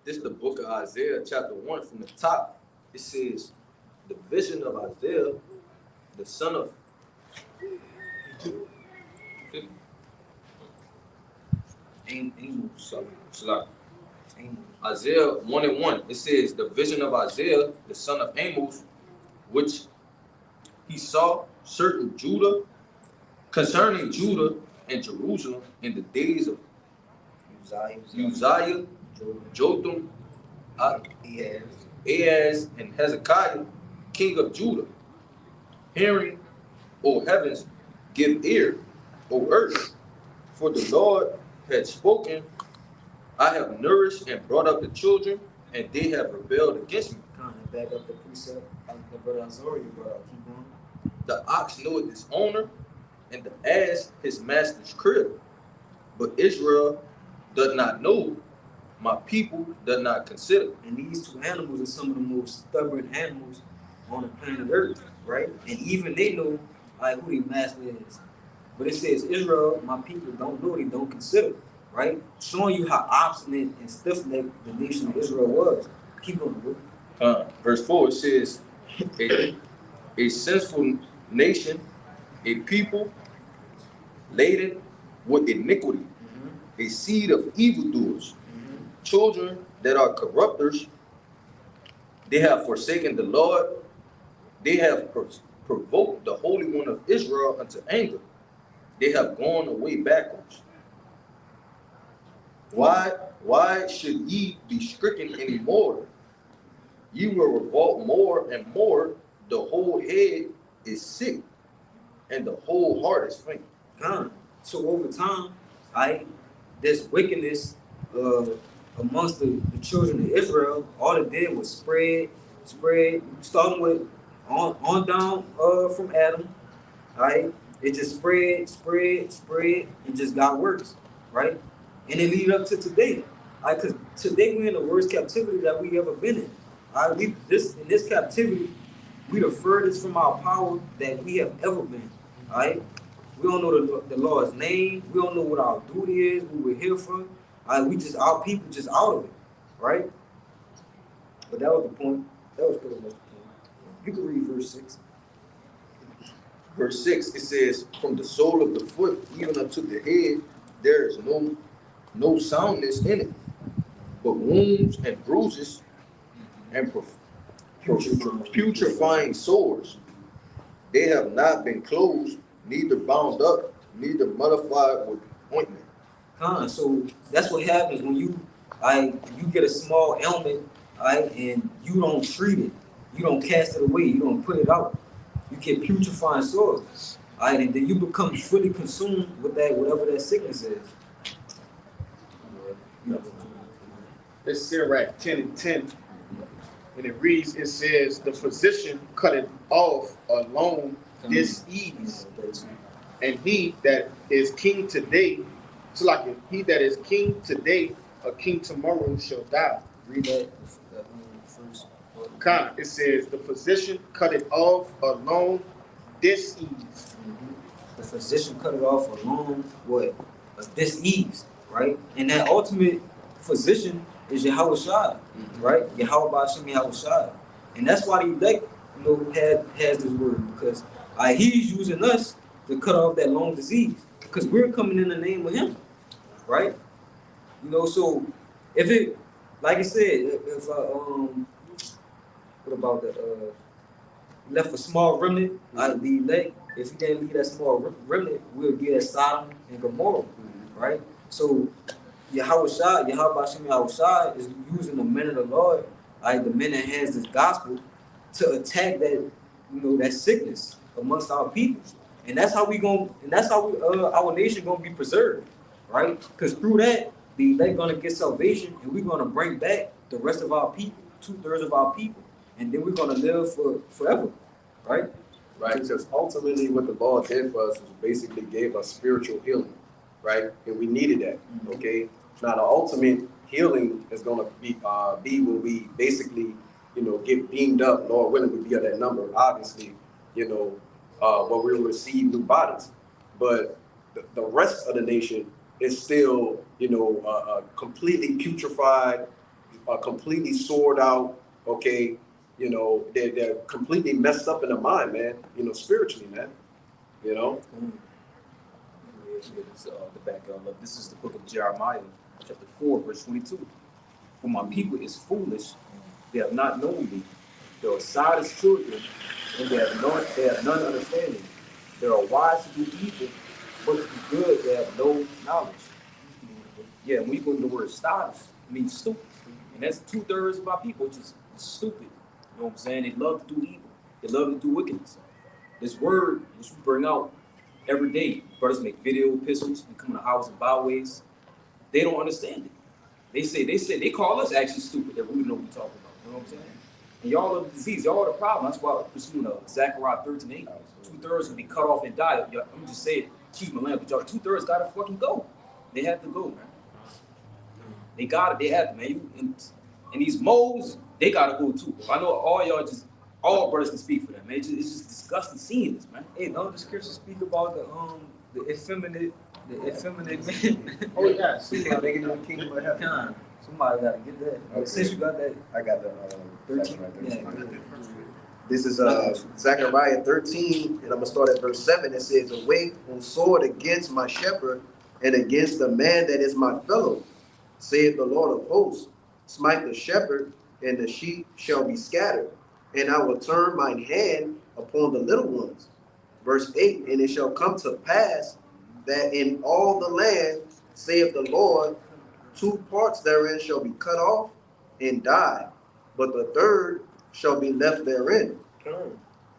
This is the book of Isaiah, chapter 1, from the top. It says, the vision of Isaiah, the son of Isaiah 1:1. It says, the vision of Isaiah, the son of Amos, which he saw concerning Judah and Jerusalem in the days of Uzziah, Jotham, Ahaz and Hezekiah, king of Judah, hearing, O heavens, give ear, O earth, for the Lord had spoken. I have nourished and brought up the children, and they have rebelled against me. Kind of back up the precept the brother Azori brought out. Keep going. The ox knoweth his owner, and the ass his master's crib. But Israel does not know, my people does not consider. And these two animals are some of the most stubborn animals on the planet Earth, right? And even they know like who their master is. But it says Israel, my people don't know, they don't consider, right? Showing you how obstinate and stiff-necked the nation of Israel was. Keep going, bro. Verse 4, it says, a sinful nation, a people laden with iniquity, a seed of evildoers, children that are corrupters. They have forsaken the Lord. They have provoked the Holy One of Israel unto anger. They have gone away backwards. Why should ye be stricken any more? Ye will revolt more and more. The whole head is sick, and the whole heart is faint. So over time, this wickedness amongst the children of Israel, all it did was spread, starting with on down from Adam, right? It just spread, and just got worse, right? And it lead up to today, right? Because today we're in the worst captivity that we ever been in. In this captivity, we the furthest from our power that we have ever been, right? We don't know the Lord's name. We don't know what our duty is, what we're here for. Our people just out of it, right? But that was the point. That was pretty much the point. You can read verse 6. Verse 6, it says, from the sole of the foot even unto the head, there is no soundness in it, but wounds and bruises and putrefying sores. They have not been closed, neither bound up, neither modified with ointment. So that's what happens when you get a small ailment, and you don't treat it, you don't cast it away, you don't put it out. You get putrefying sores, and then you become fully consumed with that, whatever that sickness is. It's Sirach 10:10, and it reads, it says, the physician cut it off alone disease, and he that is king today, so like he that is king today, a king tomorrow shall die. Read that first. It says, the physician cut it off alone disease. The physician cut it off alone what? A disease, right? And that ultimate physician is Yahweh Shai, right? Yahweh Ba'ashem Yahweh Shai. And that's why the elect, has this word, because he's using us to cut off that long disease, because we're coming in the name of him, right? So if it, like I said, if what about the left a small remnant, the elect, if he didn't leave that small remnant, we'll get at Sodom and Gomorrah, right? So Yahweh Ba'ashem Yahweh Shai is using the men of the Lord, the men that has this gospel, to attack that, that sickness amongst our people. And that's how our nation gonna be preserved, right? Because through that, the elect gonna get salvation, and we're gonna bring back the rest of our people, 2/3 of our people, and then we're gonna live forever, right? Right, because ultimately what the Lord did for us was basically gave us spiritual healing, right? And we needed that, okay? Now the ultimate healing is gonna be when we basically, get beamed up, Lord willing, we be at that number, obviously, when we receive new bodies. But the rest of the nation is still, completely putrefied, completely sored out, okay? They're completely messed up in the mind, man, spiritually, man, The background of this is the book of Jeremiah, chapter 4, verse 22. For my people is foolish, they have not known me. They are side as children, and they have none understanding. They are wise to do evil, but to do good they have no knowledge. Yeah, when you go to the word "stodge," it means stupid, and that's 2/3 of our people, which is It's stupid. You know what I'm saying? They love to do evil. They love to do wickedness. This word, which we bring out every day, brothers make video epistles, we come in the house and byways. They don't understand it. They call us actually stupid that we know what we're talking about. You know what I'm saying? And y'all are the disease, y'all are the problem. That's why we're pursuing Zechariah 13:8. 2/3 will be cut off and die. Y'all, let me just say it, excuse my language, y'all 2/3 gotta fucking go. They have to go, man. They got it, they have to, man. And these moles, they gotta go too. I know all brothers can speak for that, man. It's just disgusting seeing this, man. Hey, don't the scriptures speak about the effeminate men? Oh yeah, somebody making the kingdom of heaven. Con, somebody gotta get that. Okay. Since you got that, I got the 13. right there. Yeah. This is Zechariah 13, and I'm gonna start at verse 7. It says, "Awake, O sword, against my shepherd, and against the man that is my fellow, saith the Lord of hosts. Smite the shepherd, and the sheep shall be scattered, and I will turn mine hand upon the little ones." Verse 8, "And it shall come to pass that in all the land, saith the Lord, 2 parts therein shall be cut off and die, but the third shall be left therein."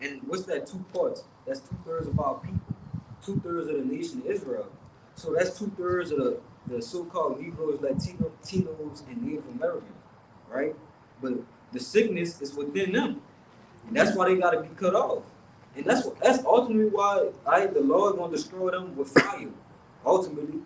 And what's that 2 parts? That's 2/3 of our people, 2/3 of the nation of Israel. So that's 2/3 of the so-called Negroes, Latinos, and Native Americans, right? But the sickness is within them, and that's why they got to be cut off. And that's ultimately why the Lord gonna destroy them with fire. Ultimately,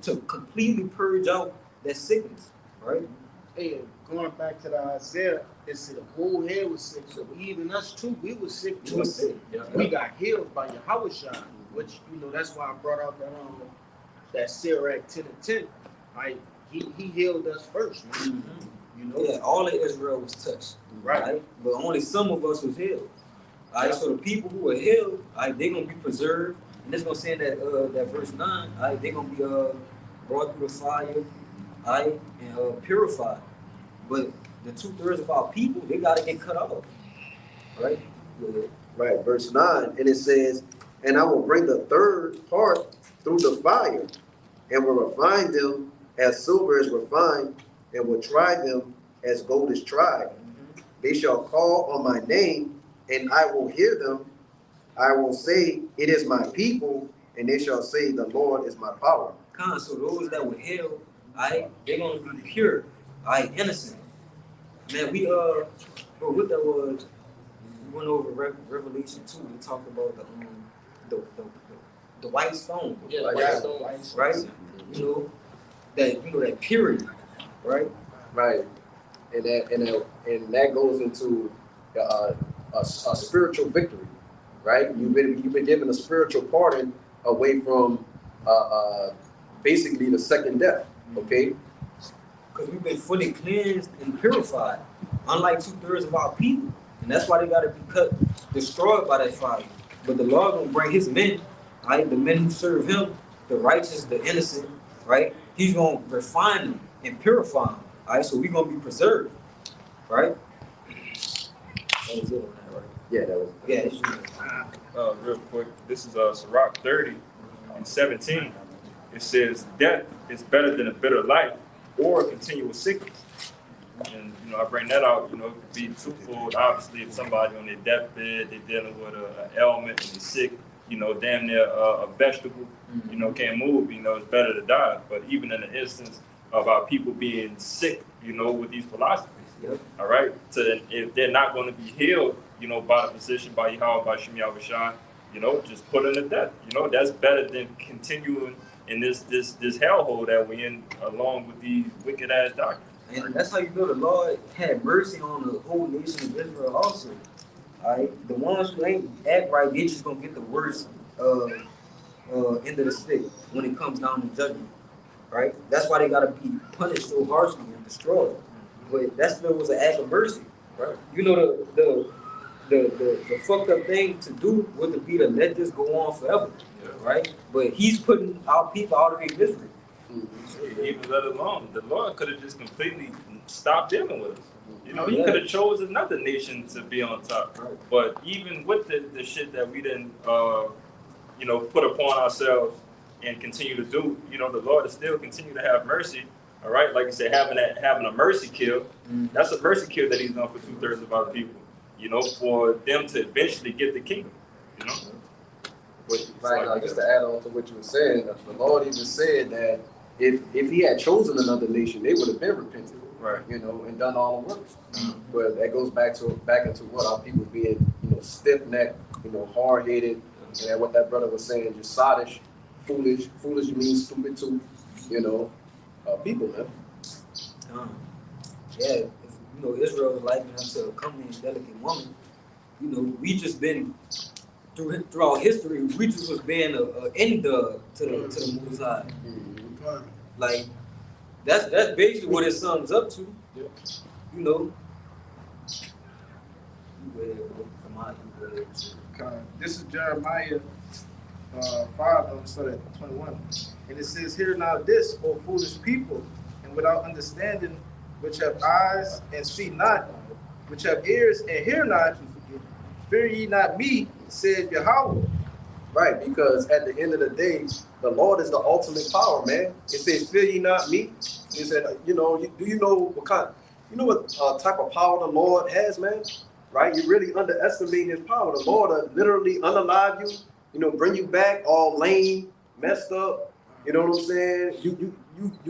to completely purge out that sickness, right? Hey, going back to the Isaiah, it said the whole head was sick. So even us too, we was sick We too. was sick. Yeah. We got healed by Yahweh Shai, which that's why I brought out that Sirach 10:10. Right, he healed us first, man. Yeah, all of Israel was touched, Right. But only some of us was healed. All right, so the people who are healed, they're gonna be preserved, and it's gonna say in that verse 9, they're gonna be brought through the fire, and purified. But the 2/3 of our people, they gotta get cut off, right? Yeah. Right, verse 9, and it says, "And I will bring the third part through the fire, and will refine them as silver is refined, and will try them as gold is tried. They shall call on my name, and I will hear them. I will say, it is my people, and they shall say, the Lord is my power." So those that were healed, they're gonna be pure, innocent. Man, bro, what that was, we went over Revelation 2. We talked about the white stone. Yeah, Like white that. stone. Right? That purity, right? Right, and that goes into a spiritual victory, right? You've been given a spiritual pardon away from basically the second death. Okay. Because we've been fully cleansed and purified, unlike 2/3 of our people. And that's why they got to be destroyed by that fire. But the Lord gonna bring his men, the men who serve him, the righteous, the innocent, right? He's gonna refine them and purify them, so we're gonna be preserved, right? That was it on that, right? Yeah, that was. Yeah, it's Real quick, this is Sirach 30:17. It says, "Death is better than a bitter life or a continual sickness." And I bring that out, it could be twofold. Obviously, if somebody on their deathbed, they're dealing with an ailment and they're sick, damn near a vegetable, can't move, it's better to die. But even in the instance of our people being sick, with these philosophies, Yep. all right? So if they're not going to be healed, by the physician, by Yahweh, by Shem Yahushua, just put them to death. That's better than continuing in this hellhole that we're in, along with these wicked ass doctors. And that's how you know the Lord had mercy on the whole nation of Israel also. The ones who ain't act right, they just gonna get the worst end of the stick when it comes down to judgment. Right? That's why they gotta be punished so harshly and destroyed. But that still was an act of mercy. Right? The fucked up thing to do would be to let this go on forever. Right? But he's putting our people out of their misery. Even let alone, the Lord could have just completely stopped dealing with us. He could have chose another nation to be on top. Right. But even with the shit that we didn't, put upon ourselves and continue to do, the Lord will still continue to have mercy All right, like I said, having a mercy kill, that's a mercy kill that he's done for 2/3 of our people. You know, for them to eventually get the kingdom. You know. But it's Right, like just to add on to what you were saying, the Lord even said that if he had chosen another nation, they would have been repentant, right. you know, and done all the works. But that goes back into what our people being, you know, stiff-necked, you know, hard-headed, and what that brother was saying, just sottish, foolish means stupid too, you know, people, man. Yeah, if, you know, Israel is likened unto a comely and delicate woman. You know, we just been throughout history, we just was being a end to the Most High. Like that's basically what it sums up to. Yep. You know. This is Jeremiah 5, start at 21. And it says, "Hear now this, O foolish people, and without understanding, which have eyes and see not, which have ears and hear not, fear ye not me, said Yahweh." Right, because at the end of the day, the Lord is the ultimate power, man. It says, "Fear ye not me." He said, you know, do you know what type of power the Lord has, man? Right? You really underestimate his power. The Lord will literally unalive you, you know, bring you back all lame, messed up. You know what I'm saying? You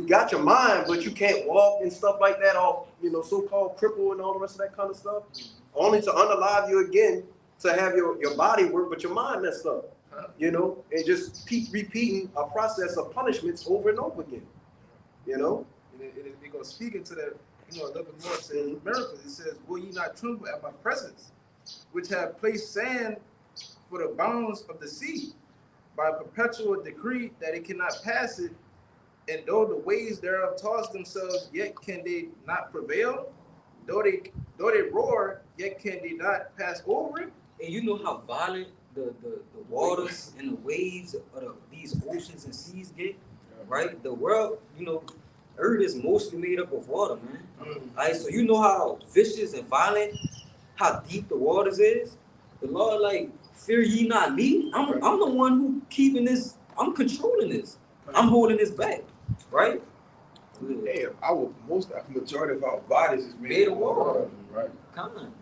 got your mind, but you can't walk and stuff like that, all, you know, so-called cripple and all the rest of that kind of stuff. Only to unalive you again, to have your body work, but your mind messed up. You know, and just keep repeating a process of punishments over and over again. You know? And it goes speaking to that, you know, a little bit more. It says, miracles. It says, "Will ye not tremble at my presence, which have placed sand for the bounds of the sea, by perpetual decree that it cannot pass it, and though the waves thereof toss themselves, yet can they not prevail? Though they roar, yet can they not pass over it?" And you know how violent the waters and the waves of these oceans and seas get, right? The world, you know, Earth is mostly made up of water, man. Alright, so you know how vicious and violent, how deep the waters is. The Lord, like, fear ye not me. I'm the one who keeping this. I'm controlling this. I'm holding this back, right? Damn, majority of our bodies is made of water, right? Come on.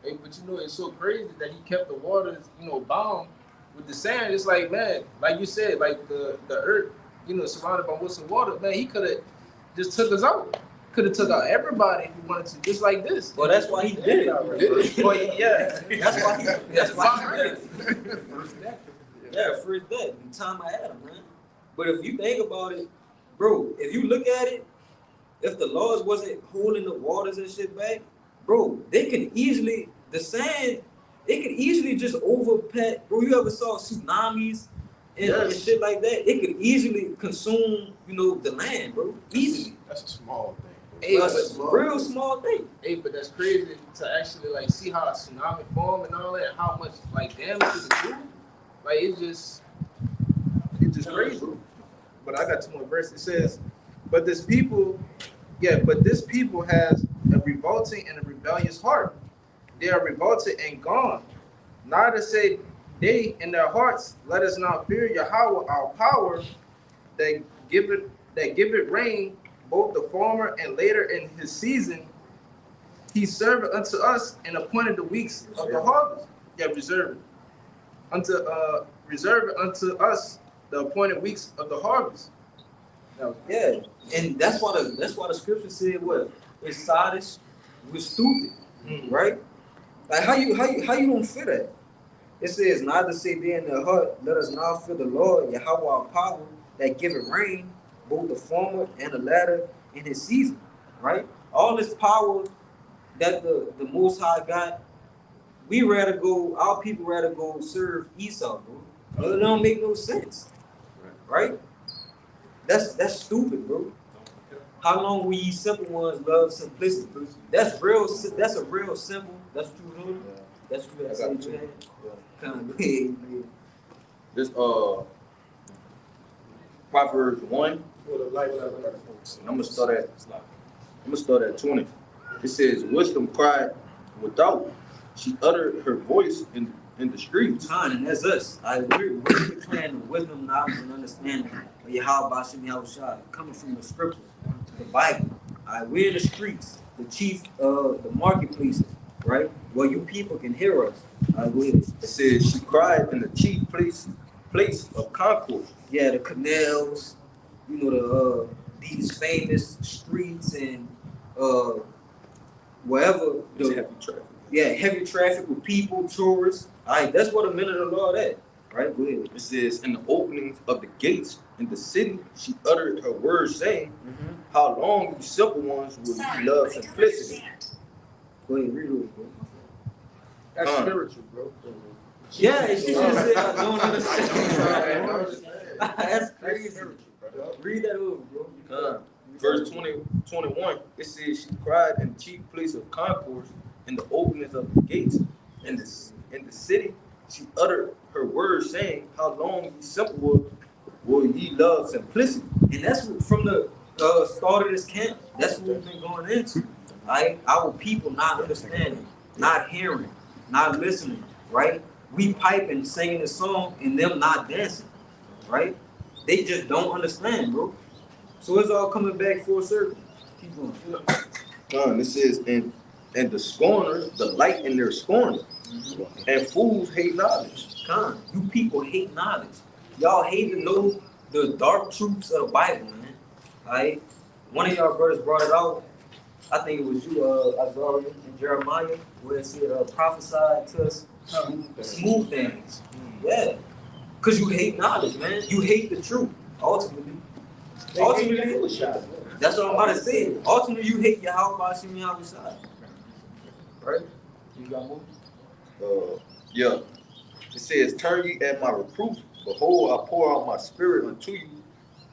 Hey, but you know, it's so crazy that he kept the waters, you know, bound with the sand. It's like, man, like you said, like the earth, you know, surrounded by what's in water, man, he could have just took us out. Could have took out everybody if he wanted to, just like this. Well, that's why he did it. Well, yeah. That's why he did it. Yeah, first death, in time of Adam, man. But if you think about it, bro, if you look at it, if the laws wasn't holding the waters and shit back, bro, they could easily, the sand, it could easily just overpack. Bro, you ever saw tsunamis and shit like that? It could easily consume, you know, the land, bro. Easily. That's a small thing. Hey, That's a real small thing. Hey, but that's crazy to actually like see how a tsunami formed and all that, and how much like damage it do. Like it's just crazy. But I got two more verses. It says, but this people has a revolting and a rebellious heart. They are revolted and gone. Neither say they in their hearts, let us not fear Yahweh our power, that give it rain, both the former and later in his season. He served unto us and appointed the weeks of the harvest. Yeah, reserve it unto us the appointed weeks of the harvest. Yeah, and that's why the scripture said what? It's sottish, we're stupid, right? Like how you don't fear that? It says, neither say they in their heart, let us now fear the Lord, Yahweh our power, that giveth rain, both the former and the latter in his season, right? All this power that the Most High got, our people rather go serve Esau, bro. It don't make no sense, right? That's stupid, bro. How long will ye simple ones love simplicity? That's a real simple. That's what you heard. That's what you had to say. Kind of This Proverbs 1. I'm gonna start at 20. It says, "Wisdom cried without; she uttered her voice in the streets." and that's us. We're declaring the wisdom, knowledge, and understanding of Yahweh Bashem Yahushua, coming from the scriptures. the Bible. We're in the streets, the chief, the marketplaces, right? Where you people can hear us. Go ahead. It says she cried in the chief place of concourse. Yeah, the canals, you know, these famous streets and wherever It's the heavy traffic. heavy traffic with people, tourists. That's what a minute of the Lord at. Right? Go ahead. It says, in the openings of the gates in the city, she uttered her words, saying, how long, you simple ones, will you love simplicity? Go ahead, read it, bro. That's spiritual, bro. Yeah, she just said I don't understand. That's crazy. Read that over, bro. Verse 21, it says, she cried in the chief place of concourse, in the openings of the gates in the city. She uttered her words, saying, how long, you simple will ye love simplicity? And that's what, from the start of this camp, that's what we've been going into. Right? Our people not understanding, not hearing, not listening, right? We piping, singing the song, and them not dancing, right? They just don't understand, bro. So it's all coming back full circle. Keep going. It says, and the scorners delight in their scorning, and fools hate knowledge. You people hate knowledge. Y'all hate to know the dark truths of the Bible, man. Right? One of y'all brothers brought it out. I think it was you, Isaiah and Jeremiah, where it said, prophesied to us smooth things. Yeah. Because you hate knowledge, man. You hate the truth, ultimately. That's what I'm about to say. Ultimately, you hate Yahweh Hashem Yahweh Shai. Right? You got more? Yeah. It says, turn ye at my reproof. Behold, I pour out my spirit unto you.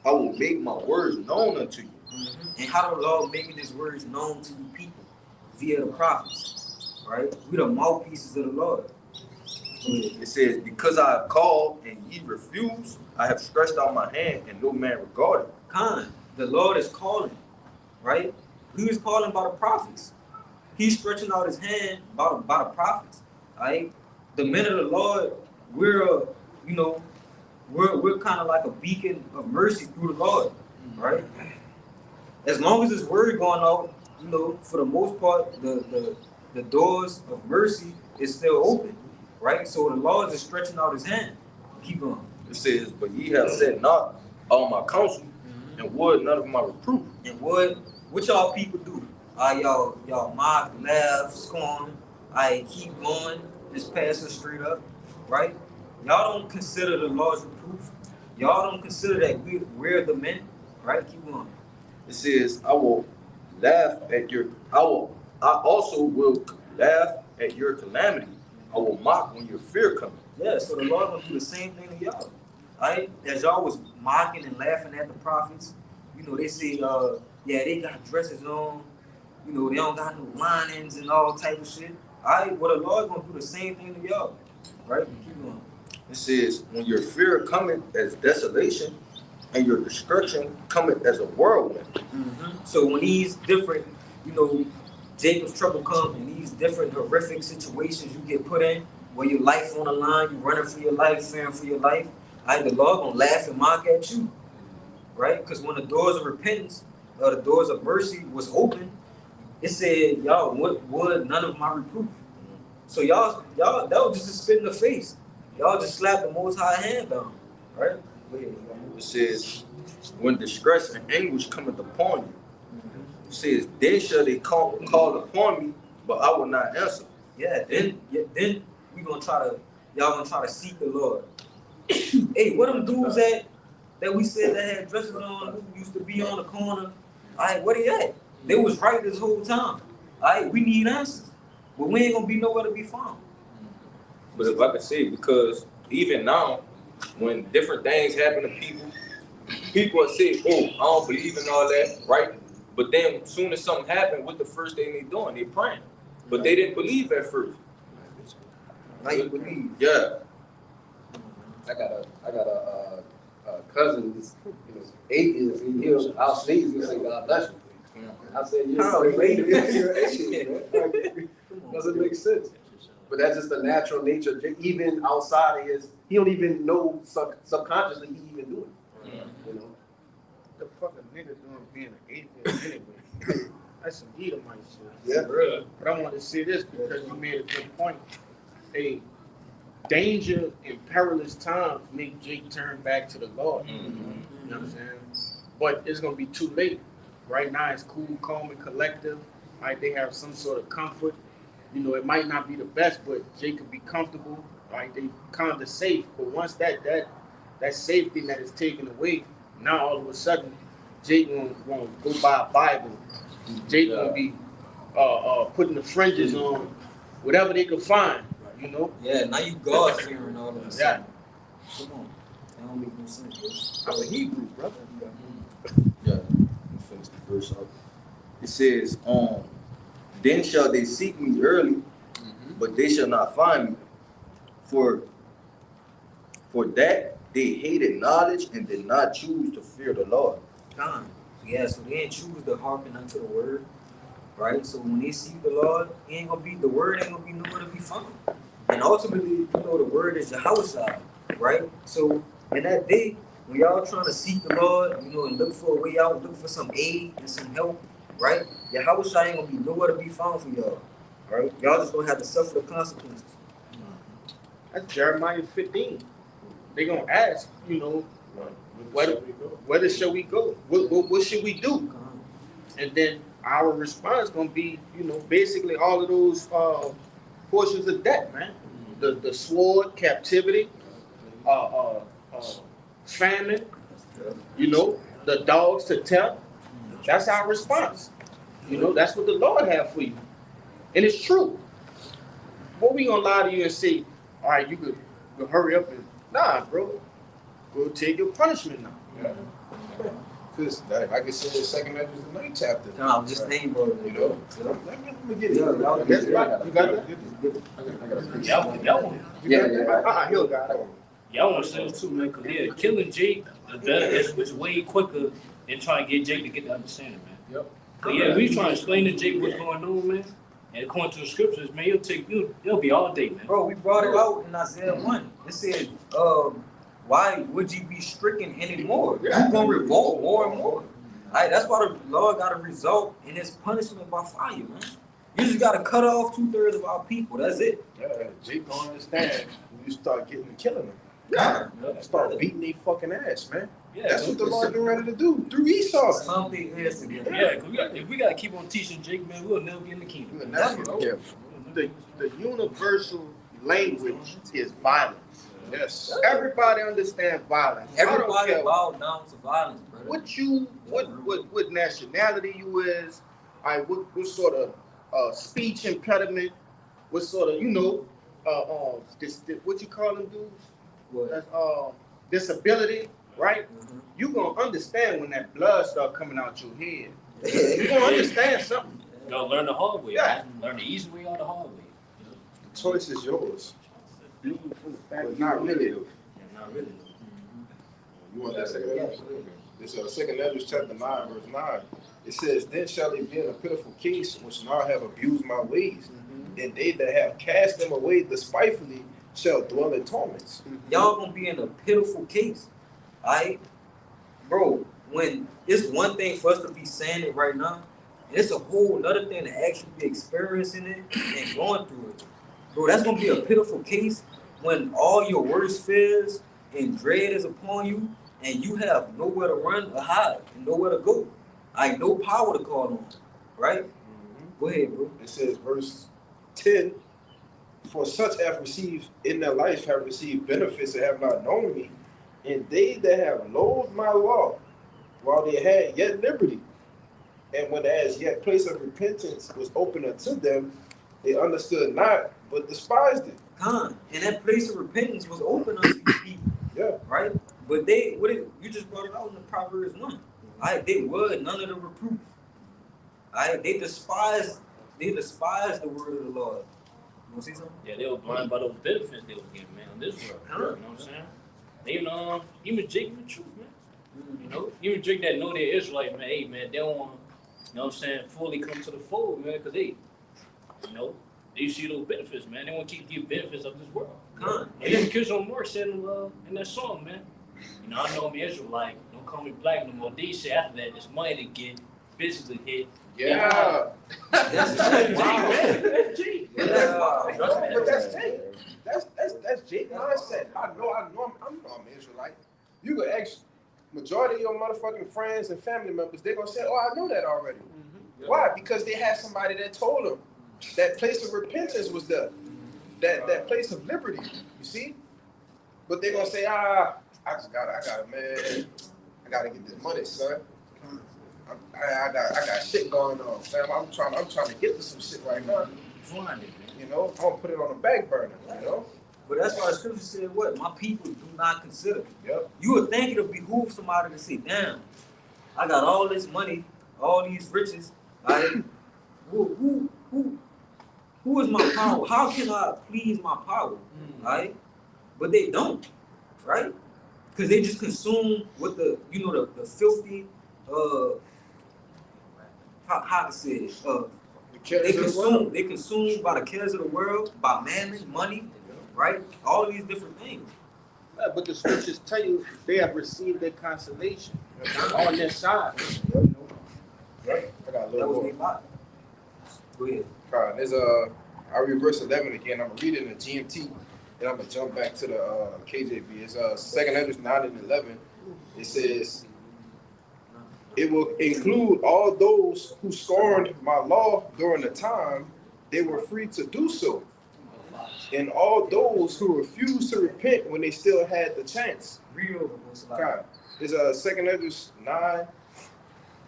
I will make my words known unto you. And how the Lord making his words known to you people? Via the prophets. Right? We the mouthpieces of the Lord. It says, because I have called and ye refuse, I have stretched out my hand and no man regarded. The Lord is calling, right? He was calling by the prophets. He's stretching out his hand by the prophets, right? The men of the Lord, we're kind of like a beacon of mercy through the Lord, right? As long as his word going out, for the most part, the doors of mercy is still open, right? So the Lord is stretching out his hand. Keep going. It says, but ye have said not all my counsel, and would none of my reproof. And what y'all people do? Y'all mock, laugh, scorn. Keep going, just passing straight up, right? Y'all don't consider the Lord's reproof. Y'all don't consider that we're the men, right? Keep going. It says, I also will laugh at your calamity. I will mock when your fear comes. Yeah, so the Lord gonna do the same thing to y'all. Right? As y'all was mocking and laughing at the prophets, they say, they got dresses on, they don't got no linings and all type of shit. Well, the Lord gonna do the same thing to y'all. Right? Keep going. It says, when your fear cometh as desolation, and your destruction cometh as a whirlwind. So when these different, Jacob's trouble come and these different horrific situations you get put in, where your life on the line, you running for your life, fearing for your life, the Lord gonna laugh and mock at you, right? Because when the doors of repentance, or the doors of mercy was open, it said, y'all would none of my reproof. So y'all, that was just a spit in the face. Y'all just slapped the Most High hand down, right? It says, when distress and anguish cometh upon you, it says, then shall they call upon me, but I will not answer. Yeah, then y'all gonna try to seek the Lord. Hey, what them dudes that we said that had dresses on, who used to be on the corner, where they at? They was right this whole time. We need answers, but we ain't gonna be nowhere to be found. But if I could say, because even now, when different things happen to people will say, oh, I don't believe in all that, right? But then as soon as something happened, what's the first thing they doing? They praying. But they didn't believe at first. Now you believe. Yeah. I got a cousin that's atheist. I'll sneeze and say, God bless you. I said, you're atheist, man. Doesn't make sense. But that's just the natural nature. Even outside of he don't even know subconsciously he even doing it. The fucking nigga doing being an atheist anyway. That's some Edomite shit. Yeah. But I want to say this because you made a good point. Hey, danger and perilous times make Jake turn back to the Lord. You know what I'm saying? But it's gonna be too late. Right now it's cool, calm, and collective. Right? They have some sort of comfort. You know, it might not be the best, but Jake could be comfortable. Right? They kind of safe. But once that safety net is taken away, now all of a sudden Jake gonna go buy a Bible. Jake gonna be putting the fringes on whatever they can find. You know? Yeah, now you God fearing all of a Yeah. sudden. Come on. That don't make no sense, bro. I'm a Hebrew, brother. Yeah, let me finish the verse up. It says, then shall they seek me early, but they shall not find me. For that they hated knowledge and did not choose to fear the Lord. God. Yeah, so they didn't choose to hearken unto the word. Right? So when they seek the Lord, the word ain't gonna be nowhere to be found. And ultimately, you know, the word is Yahushua, right? So in that day, when y'all trying to seek the Lord, you know, and look for a way out, look for some aid and some help, right? Yahushua ain't gonna be nowhere to be found for y'all. Right? Y'all just gonna have to suffer the consequences. That's Jeremiah 15. They gonna ask, you know, where shall we go? What should we do? And then our response gonna be, you know, basically all of those portions of death, man. The sword, captivity, famine, you know, the dogs to tell. That's our response. You know, that's what the Lord have for you. And it's true. What we gonna lie to you and say, all right, you could hurry up and bro. Go take your punishment now. Yeah. Because like I said, the second Ezra, the 9th chapter. No, I'm just name bro. You know? Let me get it. Yeah, y'all That's right. You got that? That one. He'll got it. Y'all want to say too, man, because yeah, killing Jake is way quicker than trying to get Jake to get the understanding, man. Yep. But yeah, we trying to explain to Jake what's going on, man. And according to the scriptures, man, it'll be all day, man. Bro, we brought it out in Isaiah 1. It said, why would you be stricken anymore? You're gonna revolt more and more. Right, that's why the Lord got to result in his punishment by fire, man. You just got to cut off 2/3 of our people. That's it. Yeah, Jake don't understand when you start getting to killing them. Yeah. Start beating their fucking ass, man. Yeah, That's what the Lord been ready to do through Esau. Something is together. Yeah, cause if we gotta keep on teaching Jake, man, we'll never get in the kingdom. We'll never get Never. The universal language is violence. Yes. Everybody understands violence. I don't Everybody care bow down to violence, brother. what nationality you is, what sort of speech impediment, what sort of, you know, what you call them dudes? What? That's disability, right? Mhm. You gonna understand when that blood start coming out your head. You gonna understand something. You gotta learn the hard way. Yeah. Man. Learn the easy way or the hard way. The choice is yours. But not really though. Not really. You want that second Ezra? This second Ezra chapter 9, verse 9. It says, then shall they be in a pitiful case which now have abused my ways, and they that have cast them away despitefully shall dwell in torments. Y'all gonna be in a pitiful case. Alright? Bro, when it's one thing for us to be saying it right now, and it's a whole nother thing to actually be experiencing it and going through it. Bro, that's gonna be a pitiful case when all your worst fears and dread is upon you and you have nowhere to run or hide and nowhere to go. No power to call on. Right? Go ahead, bro. It says, verse 10, for such have received in their life have received benefits that have not known me, and they that have loathed my law, while they had yet liberty, and when as yet place of repentance was open unto them, they understood not, but despised it. And that place of repentance was open unto you people. Yeah. Right? But you just brought it out in the Proverbs 1. They were none of the reproof. They despised the word of the Lord. You want to see something? Yeah, they were blind by those benefits they were getting, man, on this world. You know what I'm saying? They, even Jake the truth, man. You know, even Jake that know they're Israelites, man, hey, man, they don't want to, you know what I'm saying, fully come to the fold, man, because they, you know, they see those benefits, man. They want to keep giving benefits of this world. And then Kishon Moore said in that song, man, you know, I know I'm Israelite, no come in black no more. These shit after that, there's money to get, business to hit. Yeah. That's G. But that's Jake. That's Jake mindset. I know I'm an Israelite. You could ask majority of your motherfucking friends and family members, they're gonna say, oh, I know that already. Why? Because they had somebody that told them that place of repentance was there. That place of liberty. You see? But they're gonna say, I got man. I gotta get this money, son. I got shit going on, fam. I'm trying to get to some shit right now. You know, I'm gonna put it on the back burner, you know? But that's why the scripture said what? My people do not consider. Yep. You would think it'll behoove somebody to say, damn, I got all this money, all these riches. Right? Who is my power? How can I please my power? Right? But they don't, right? Because they just consume with the filthy, how to say it? They consume by the cares of the world, by mammon, money, right? All these different things. Yeah, but the scriptures tell you they have received their consolation on their side. Right? I got a That little was more. me body. Go ahead. There's I read verse 11 again. I'm reading the GMT, and I'm gonna jump back to the KJV. It's 2 Ezra 9 and 11. It says, "It will include all those who scorned my law during the time they were free to do so, and all those who refused to repent when they still had the chance." Read over. God, it's 2 Ezra 9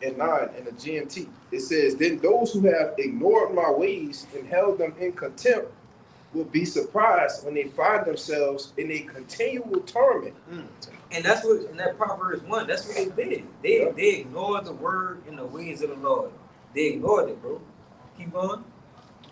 and 9 in the GMT. It says, "Then those who have ignored my ways and held them in contempt will be surprised when they find themselves in a continual torment." And that's what in that Proverbs 1, that's what they did. They ignored the word and the ways of the Lord. They ignored it, bro. Keep going.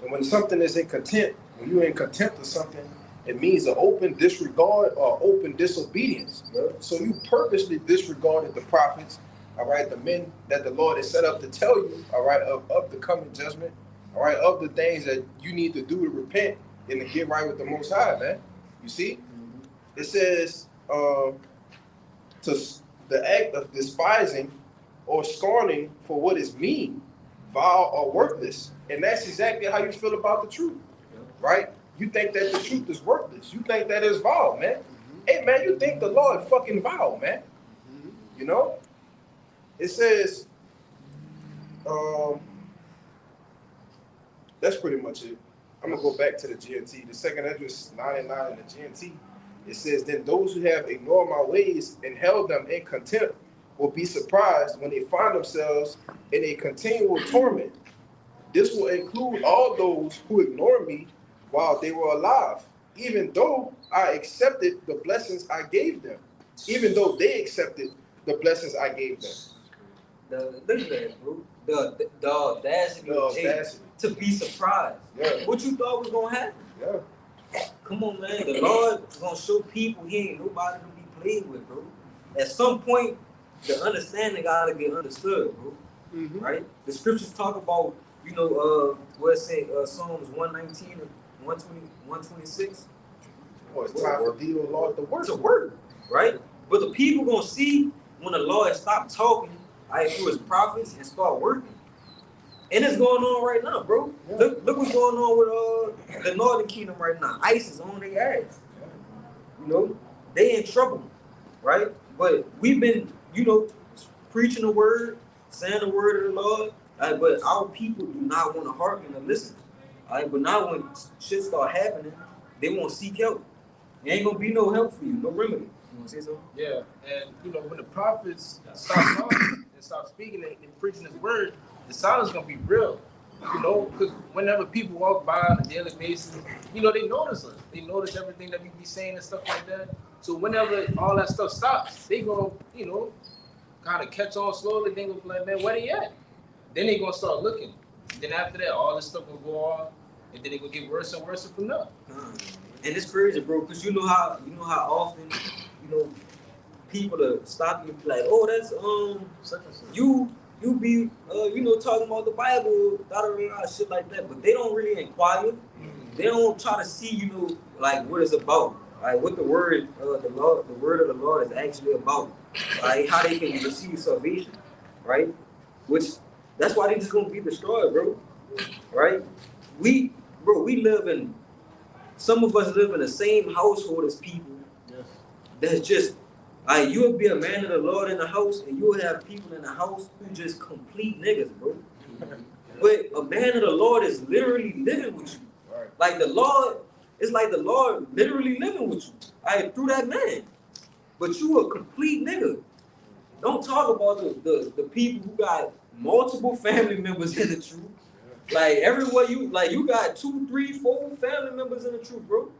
And when something is in contempt, when you're in contempt of something, it means an open disregard or open disobedience. So you purposely disregarded the prophets, all right, the men that the Lord has set up to tell you, all right, of the coming judgment, all right, of the things that you need to do to repent and to get right with the Most High, man. You see? It says, to the act of despising or scorning for what is mean, vile, or worthless. And that's exactly how you feel about the truth, right? You think that the truth is worthless. You think that it's vile, man. Hey, man, you think the Lord fucking vile, man. You know? It says, that's pretty much it. I'm going to go back to the GNT. The 2 Ezra 9 and 9 in the GNT. It says, "Then those who have ignored my ways and held them in contempt will be surprised when they find themselves in a continual torment. This will include all those who ignored me while they were alive, even though I accepted the blessings I gave them." Even though they accepted the blessings I gave them. Look at that, bro. The audacity of Jake to be surprised. Yeah. What you thought was gonna happen? Yeah. Come on, man. The Lord is gonna show people he ain't nobody to be played with, bro. At some point, the understanding gotta get understood, bro. Right? The scriptures talk about, where it say Psalms 119 and 120, 126. Oh, it's time for thee, O Lord, to work, right? But the people gonna see when the Lord stop talking, right, through his prophets and start working. And it's going on right now, bro. Yeah. Look what's going on with the Northern Kingdom right now. ICE is on their ass. They in trouble, right? But we've been, preaching the word, saying the word of the Lord, but our people do not want to hearken and listen. Right? But now when shit start happening, they won't seek help. There ain't gonna be no help for you, no remedy. You wanna say something? Yeah, and when the prophets stop talking and stop speaking and preaching his word, the silence gonna be real. Because whenever people walk by on a daily basis, they notice us. They notice everything that we be saying and stuff like that. So whenever all that stuff stops, they gonna, kind of catch on slowly. They gonna be like, man, where they at? Then they gonna start looking. Then after that, all this stuff will go on, and then it will get worse and worse from there. And it's crazy, bro, because you know how often, people to stop you and be like, oh, that's you be talking about the Bible, shit like that, but they don't really inquire. They don't try to see, like what it's about. Alright, what the word the word of the Lord is actually about. Alright, how they can receive salvation, right? Which that's why they just gonna be destroyed, bro. Right? We live in some of us live in the same household as people that's just you would be a man of the Lord in the house and you would have people in the house who just complete niggas, bro. But a man of the Lord is literally living with you. Like the Lord, it's like the Lord literally living with you. Through that man. But you a complete nigga. Don't talk about the people who got multiple family members in the truth. Like everywhere you got 2, 3, 4 family members in the truth, bro.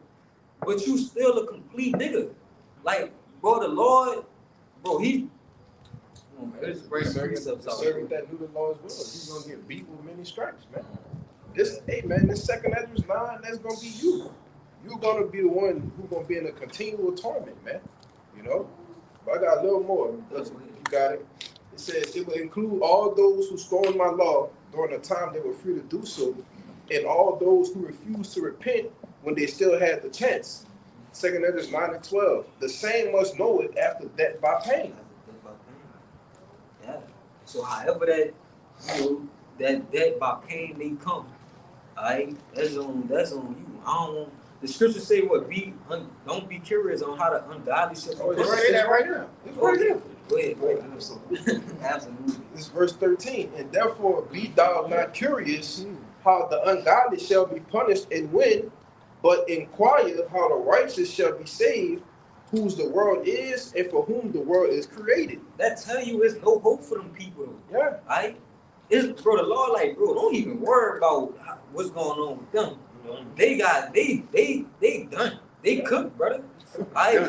But you still a complete nigga. Like, bro, the Lord, bro, he. Come on, man, let's break The servant that knew the Lord's will, he's gonna get beat with many stripes, man. This 2nd Ezra 9, that's gonna be you. You're gonna be the one who's gonna be in a continual torment, man. You know? But I got a little more. You got it. It says it will include all those who scorn my law during the time they were free to do so, and all those who refused to repent when they still had the chance. 2nd Ezra 9 and 12. The same must know it after death by pain. Yeah. So however that that death by pain may come, alright, that's on you. I don't want the scriptures say what don't be curious on how the ungodly shall be. Oh, it's right here. It's right here. Go ahead. Absolutely. This is verse 13. And therefore be thou not curious how the ungodly shall be punished and when, but inquire how the righteous shall be saved, whose the world is and for whom the world is created. That tell you it's no hope for them people though. Yeah. Alright? It's bro, the Lord like, bro, don't even worry about what's going on with them. They done. They cooked, brother.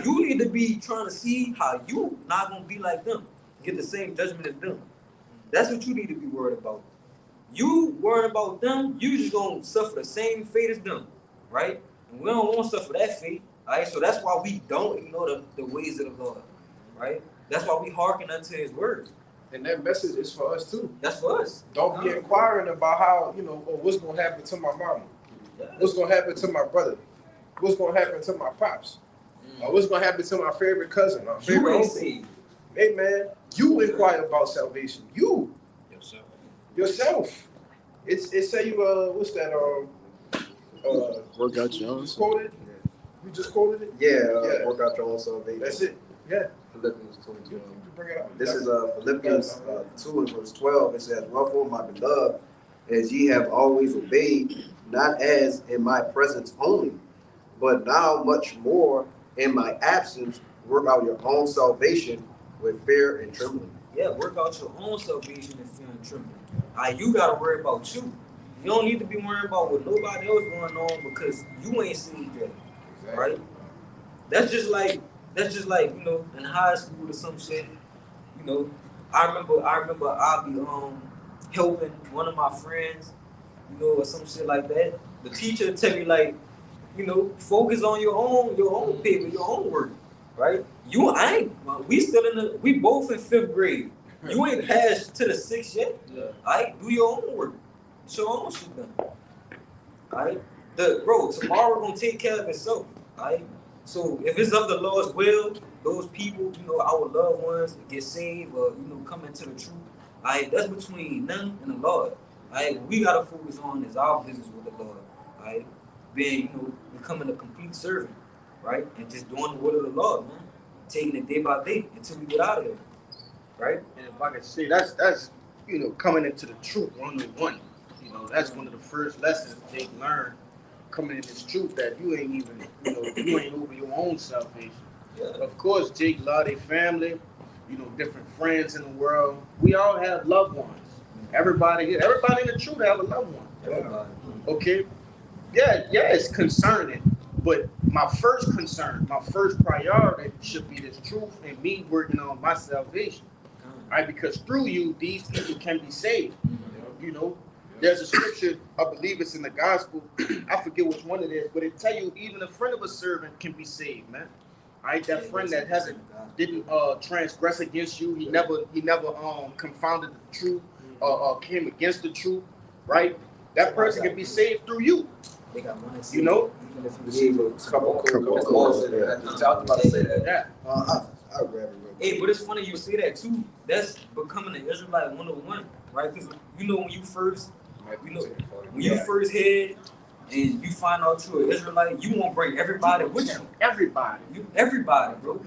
You need to be trying to see how you not gonna be like them. Get the same judgment as them. That's what you need to be worried about. You worried about them, you just gonna suffer the same fate as them, right? And we don't want to suffer that fate, right? So that's why we don't ignore the ways of the Lord, right? That's why we hearken unto His word. And that message is for us too. That's for us. Don't be inquiring about how, what's gonna happen to my mama. What's gonna happen to my brother? What's gonna happen to my pops? Or what's gonna happen to my favorite cousin? My favorite uncle? Hey man, you inquire about salvation. You yourself. It say you what's that Work out your own. Quoted? You just quoted it? Yeah, work out your own salvation. That's it. Yeah. Philippians 2:12. Bring it up. This is Philippians 2 and verse 12. It says, wherefore, my beloved, as ye have always obeyed, not as in my presence only, but now much more in my absence, work out your own salvation with fear and trembling. Yeah, work out your own salvation with fear and trembling. You gotta worry about you. You don't need to be worrying about what nobody else going on because you ain't saved yet, right? That's just like in high school or some shit. I remember I'll be helping one of my friends, or some shit like that. The teacher tell me like, focus on your own paper, your own work, right? We both in 5th grade. You ain't passed to the 6th yet. Yeah. Alright, do your own work. It's your own shit done. Alright? Tomorrow gonna take care of itself. Alright? So if it's of the Lord's will, those people, our loved ones get saved or come into the truth. Alright, that's between them and the Lord. Alright, we gotta focus on is our business with the Lord. Alright, being becoming a complete servant, right, and just doing the will of the Lord, man, taking it day by day until we get out of here, right? And if I could say, that's coming into the truth 101. That's one of the first lessons they learn coming in this truth that you ain't even, you ain't over your own salvation. Yeah. Of course, Jake love their family, different friends in the world. We all have loved ones. Everybody in the truth have a loved one. Everybody. Okay. Yeah, it's concerning, but my first priority should be this truth and me working on my salvation, right? Because through you, these people can be saved. There's a scripture, I believe it's in the gospel, I forget which one it is, but it tell you even a friend of a servant can be saved, man. All right, that friend that didn't transgress against you, he never confounded the truth, came against the truth, right? That person can be saved through you. if you gave a Couple couple of calls. yeah. I was about to say that. Yeah. I'll grab it real quick. Hey, but it's funny you say that too. That's becoming an Israelite 101, right? Because you know when you first, when you first head and you find out you're an Israelite, you won't bring everybody with you. Everybody. Everybody, bro.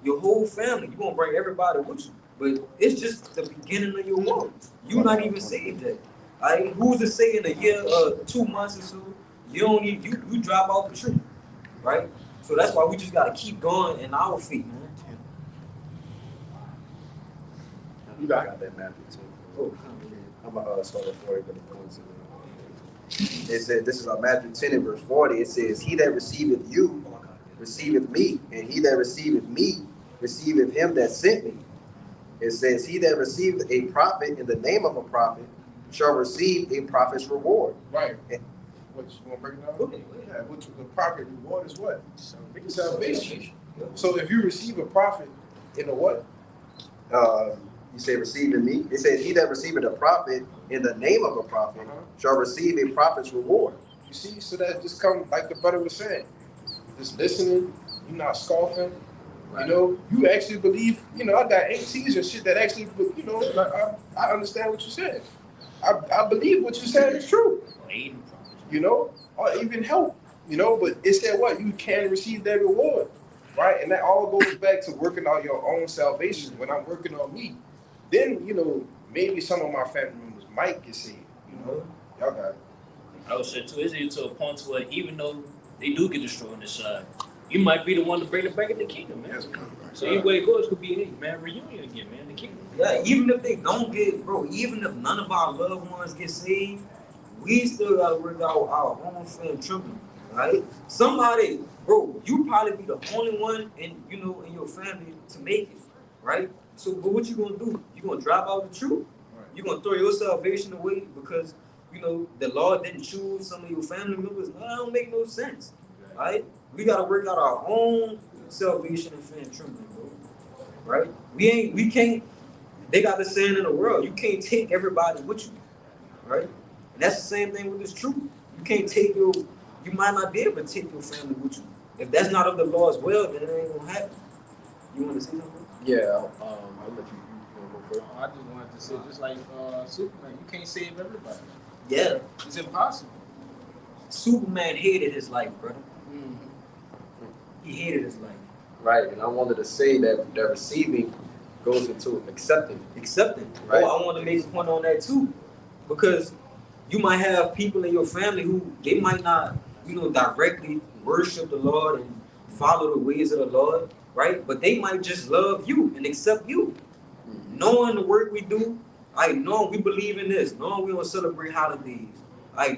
Your whole family, you won't bring everybody with you. But it's just the beginning of your walk. You're not even saved yet. Who's to say in a year, 2 months or so, you don't need you drop out the tree, right? So that's why we just gotta keep going in our feet, man. You got that Matthew too. Oh, I'm gonna start at 40, but the points. It said, this is Matthew 10 and verse 40. It says, "He that receiveth you receiveth me, and he that receiveth me receiveth him that sent me." It says, "He that receiveth a prophet in the name of a prophet shall receive a prophet's reward." Right. What you want to break it down? okay. Yeah, which the prophet reward is what? Salvation. So if you receive a prophet in a what? You say receiving me. It says, "He that receiveth a prophet in the name of a prophet shall receive a prophet's reward." You see, so that just come like the brother was saying, just listening. You're not scoffing. You know, you actually believe. You know, I got ATs and shit that actually, you know, like I understand what you said. I believe what you said is true. You know, or even help. You know, but it said what you can receive that reward, right? And that all goes back to working out your own salvation. When I'm working on me, then you know maybe some of my family members might get saved. You know, y'all got it. I would say too, it's even to a point to where even though they do get destroyed on this side, you might be the one to bring it back in the kingdom, man. So either way it goes, it could be a man reunion again, man, in the kingdom. Yeah, even if they don't get, bro, even if none of our loved ones get saved, we still gotta work out our own film tripping, right? Somebody, bro, you probably be the only one in your family to make it, right? So, but what you gonna do? You gonna drop out the truth? You gonna throw your salvation away because the Lord didn't choose some of your family members? No, that don't make no sense, right? We gotta work out our own salvation and film tripping, bro, right? We can't. They got the saying in the world: you can't take everybody with you, right? And that's the same thing with this truth. You can't take you might not be able to take your family with you. If that's not of the Lord's will, then it ain't gonna happen. You want to say something? Yeah, I'll let you go first. I just wanted to say, just like Superman, you can't save everybody. Yeah. It's impossible. Superman hated his life, brother. He hated his life. Right, and I wanted to say that receiving goes into accepting. Accepting. Right. Oh, I want to make a point on that too, because you might have people in your family who they might not, directly worship the Lord and follow the ways of the Lord, right? But they might just love you and accept you, knowing the work we do. Knowing we believe in this, knowing we don't celebrate holidays,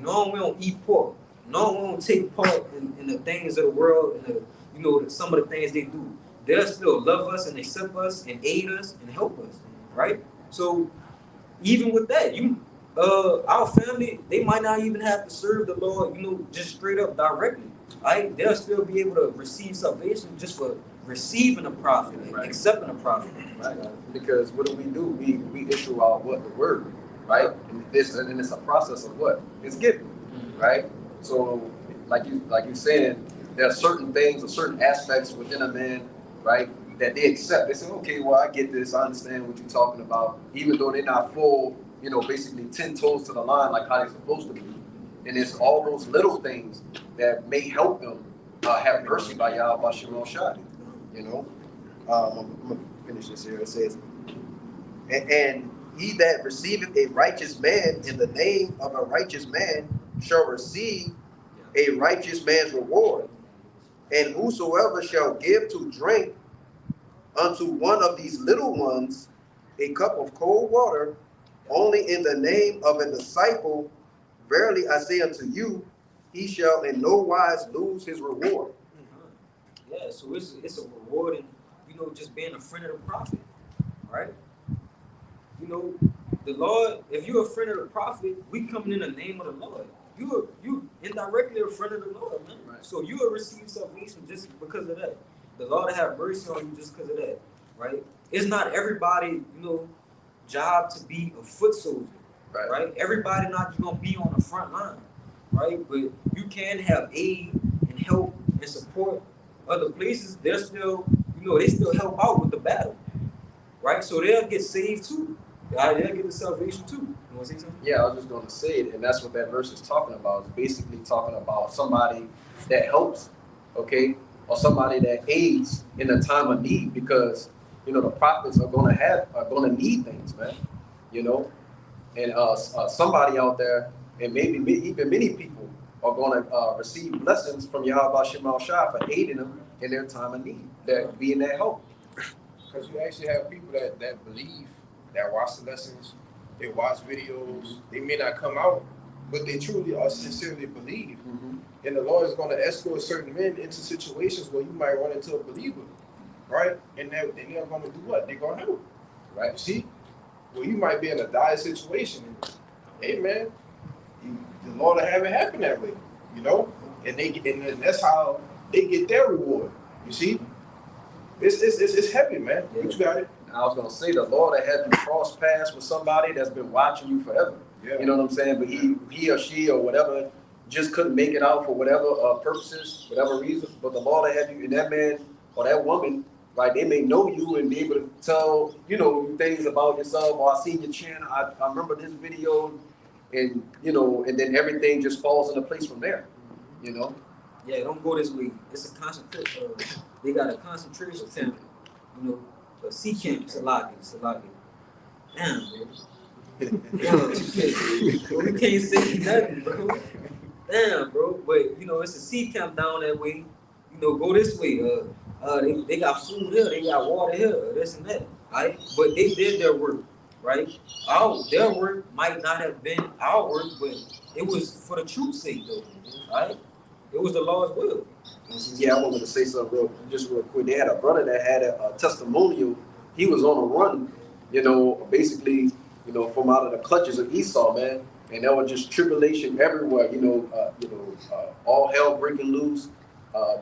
knowing we don't eat pork, knowing we don't take part in the things of the world and some of the things they do. They'll still love us and accept us and aid us and help us, right? So even with that, our family, they might not even have to serve the Lord, just straight up directly. Right? They'll still be able to receive salvation just for receiving a prophet and accepting a prophet. Right. Because what do? We issue out the word, right? And it's a process of what? It's giving, right? So like you saying, there are certain things or certain aspects within a man, right, that they accept. They say, okay, well, I get this, I understand what you're talking about, even though they're not full, basically 10 toes to the line like how they're supposed to be. And it's all those little things that may help them have mercy by Yahweh Shalom Shadi. I'm gonna finish this here. It says, and he that receiveth a righteous man in the name of a righteous man shall receive a righteous man's reward. And whosoever shall give to drink unto one of these little ones a cup of cold water, only in the name of a disciple, verily I say unto you, he shall in no wise lose his reward. Yeah, so it's a reward in, just being a friend of the prophet, right? The Lord, if you're a friend of the prophet, we coming in the name of the Lord. You indirectly a friend of the Lord, man. Right. So you will receive salvation just because of that. The Lord will have mercy on you just because of that, right? It's not everybody, job to be a foot soldier, right? Everybody not gonna be on the front line, right? But you can have aid and help and support other places, they're still, they still help out with the battle, right? So they'll get saved too. They'll get the salvation too. You want to say something? Yeah, I was just going to say it, and that's what that verse is talking about. It's basically talking about somebody that helps, okay, or somebody that aids in a time of need, because the prophets are going to need things, man. And somebody out there, and maybe even many people, are going to receive blessings from Yahweh Shema Shah for aiding them in their time of need, that being that help. Because you actually have people that believe, that watch the lessons, they watch videos, they may not come out, but they truly are sincerely believe. Mm-hmm. And the Lord is going to escort certain men into situations where you might run into a believer, right? And they're going to do what? They're going to help, right? You see? Well, you might be in a dire situation. And, hey, man, the Lord will have it happen that way, And that's how they get their reward. You see? It's heavy, man. Yeah. But you got it. I was going to say, the Lord that had you cross paths with somebody that's been watching you forever. Yeah. You know what I'm saying? But he or she or whatever just couldn't make it out for whatever purposes, whatever reasons. But the Lord that had you, and that man or that woman, right, they may know you and be able to tell, things about yourself. Or I seen your channel. I remember this video, and and then everything just falls into place from there. Yeah, don't go this way. It's a concentration. They got a concentration camp. A sea camp. It's a lot. Damn, bro. We can't say nothing, bro. Damn, bro. But it's a sea camp down that way. Go this way. They got food here. They got water here. This and that. Right? But they did their work. Right? Their work might not have been our work, but it was for the truth's sake, though. Right? It was the Lord's will. Yeah, I wanted to say something real quick. They had a brother that had a testimonial. He was on a run, basically, from out of the clutches of Esau, man. And there was just tribulation everywhere, all hell breaking loose,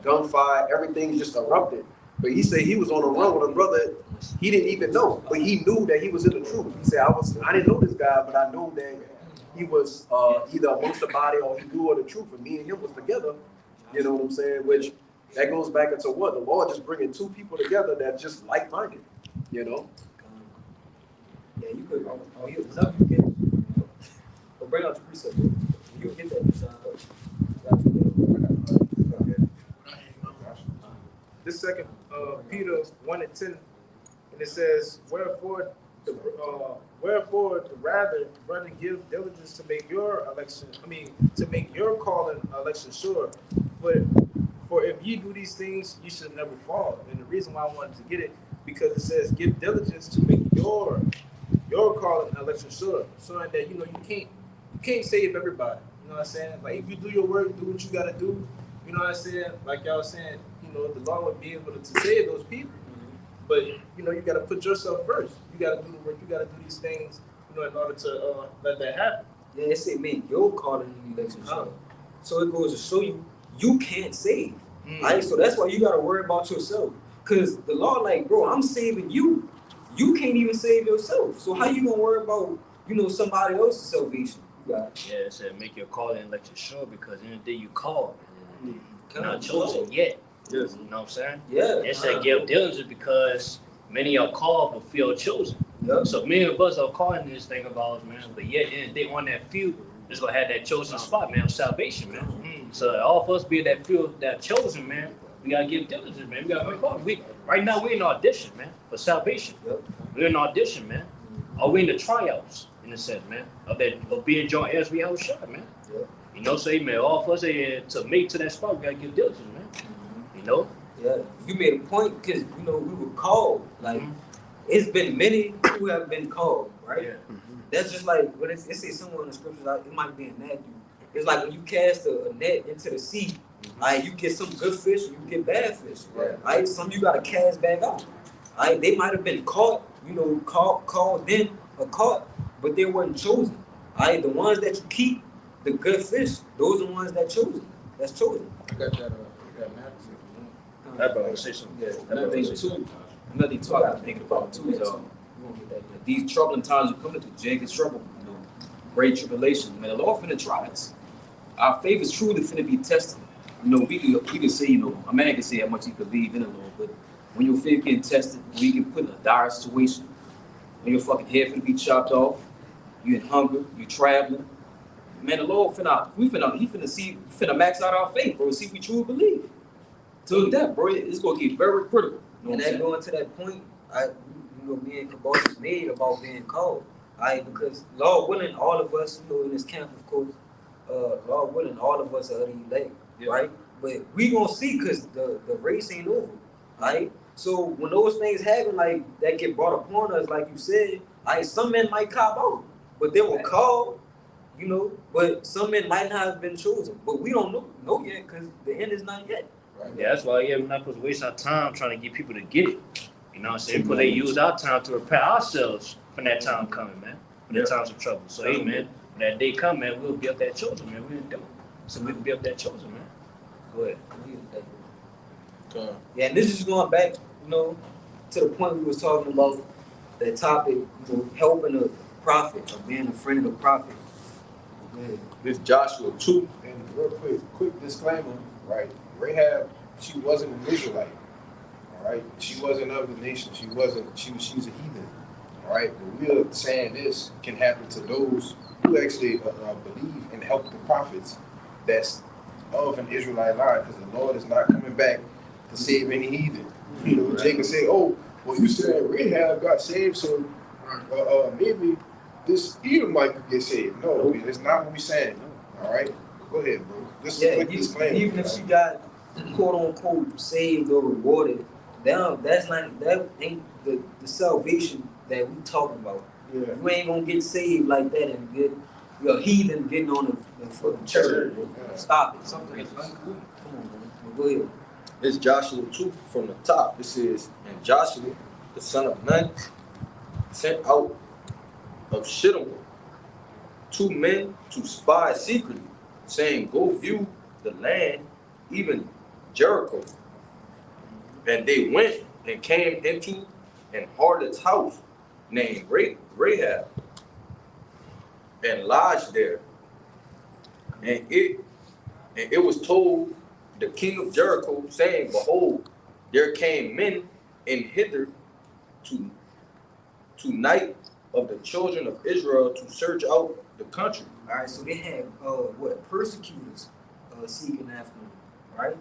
gunfire, everything just erupted. But he said he was on a run with a brother he didn't even know, but he knew that he was in the truth. He said, I didn't know this guy, but I know that he was either amongst the body or he knew of the truth, and me and him was together. You know what I'm saying? Which that goes back into what? The Lord just bringing two people together that just like-minded, Yeah, you could. You get it. But bring out your precept. You get that. This second Peter 1:10, and it says, wherefore rather give diligence to make your calling election sure. For if ye do these things, you should never fall. And the reason why I wanted to get it, because it says give diligence to make your calling election sure, so that you can't save everybody. You know what I'm saying? Like if you do your work, do what you gotta do. You know what I'm saying? Like y'all saying, the Lord would be able to save those people. But you gotta put yourself first. You gotta do the work. You gotta do these things, in order to let that happen. Yeah, it say make your calling election sure. So it goes to show you can't save. Right? So that's why you gotta worry about yourself. Cause the Lord, like, bro, I'm saving you. You can't even save yourself. So how you gonna worry about, somebody else's salvation? Yeah, it said make your calling election sure, because in the day you call, you're not chosen yet. Yes. You know what I'm saying? Yeah. It said give diligence because many are called but few chosen. Yep. So many of us are calling this thing of ours, man, but yet in the day on that few, it's gonna have that chosen spot, man, of salvation, man. So all of us being that few, that chosen, man, we gotta give diligence, man. We gotta make calls. Right now we're in audition, man, for salvation. Yep. We're in audition, man. Or we're in the tryouts, in a sense, man, of being joint heirs we have a shot, man. Yep. So man, all of us to make to that spot, we gotta give diligence, man. Yeah, you made a point because we were called. Like it's been many who have been called, right? Yeah. That's just like when it says somewhere in the scriptures, it might be in Matthew. It's like when you cast a net into the sea, you get some good fish, you get bad fish, right? Some you gotta cast back out. They might have been caught, called then or caught, but they weren't chosen. The ones that you keep, the good fish, those are the ones that's chosen. I got that. That brother say something. Yeah, another thing too, I got thinking about too is these troubling times we're coming to, Jacob trouble, great tribulation. Man, the Lord finna try us. Our faith is truly finna be tested. we can say, a man can say how much he believe in the Lord, but when your faith getting tested, when you get put in a dire situation, when your fucking head finna be chopped off, you in hunger, you traveling, man, the Lord he finna max out our faith, bro, see if we truly believe. Till that, bro, it's gonna get very critical. You know And what I'm that going to that point, me and Kabos made about being called. Because Lord willing, all of us, in this camp, of course, Lord willing, all of us are the elect, right? But we gonna see, because the race ain't over, right? So when those things happen, like that get brought upon us, like you said, some men might cop out, but they were called, but some men might not have been chosen. But we don't know yet, because the end is not yet. Yeah, that's why we're not supposed to waste our time trying to get people to get it. You know what I'm saying? Because they use our time to prepare ourselves for that time coming, man. For the times of trouble. So, hey, man, when that day come, man, we'll be up that chosen, man. We didn't do it. So we can be up that chosen, man. Go ahead. Yeah, and this is going back, to the point we was talking about that topic, helping a prophet or being a friend of the prophet. This Joshua 2. And real quick disclaimer, right? Rahab, she wasn't an Israelite, all right? She wasn't of the nation. She was a heathen, all right? But we're saying this can happen to those who actually believe and help the prophets that's of an Israelite line, because the Lord is not coming back to save any heathen. Jacob said, oh, well, you said Rahab got saved, so maybe this Edomite could get saved. No, that's not what we're saying, all right? Go ahead, bro. This is a quick disclaimer. Even if she got quote unquote saved or rewarded, that ain't the salvation that we talking about. Yeah. You ain't gonna get saved like that and get a heathen getting on the fucking church. Yeah. Stop it. Something is uncool. Come on, man. Go ahead. It's Joshua 2 from the top. It says, and Joshua, the son of Nun, sent out of Shittim 2 men to spy secretly, saying, go view the land, even Jericho. And they went and came into an harlot's house named Rahab, and lodged there. And it was told the king of Jericho, saying, behold, there came men in hither to night of the children of Israel to search out the country. All right, so they had persecutors seeking after them, right?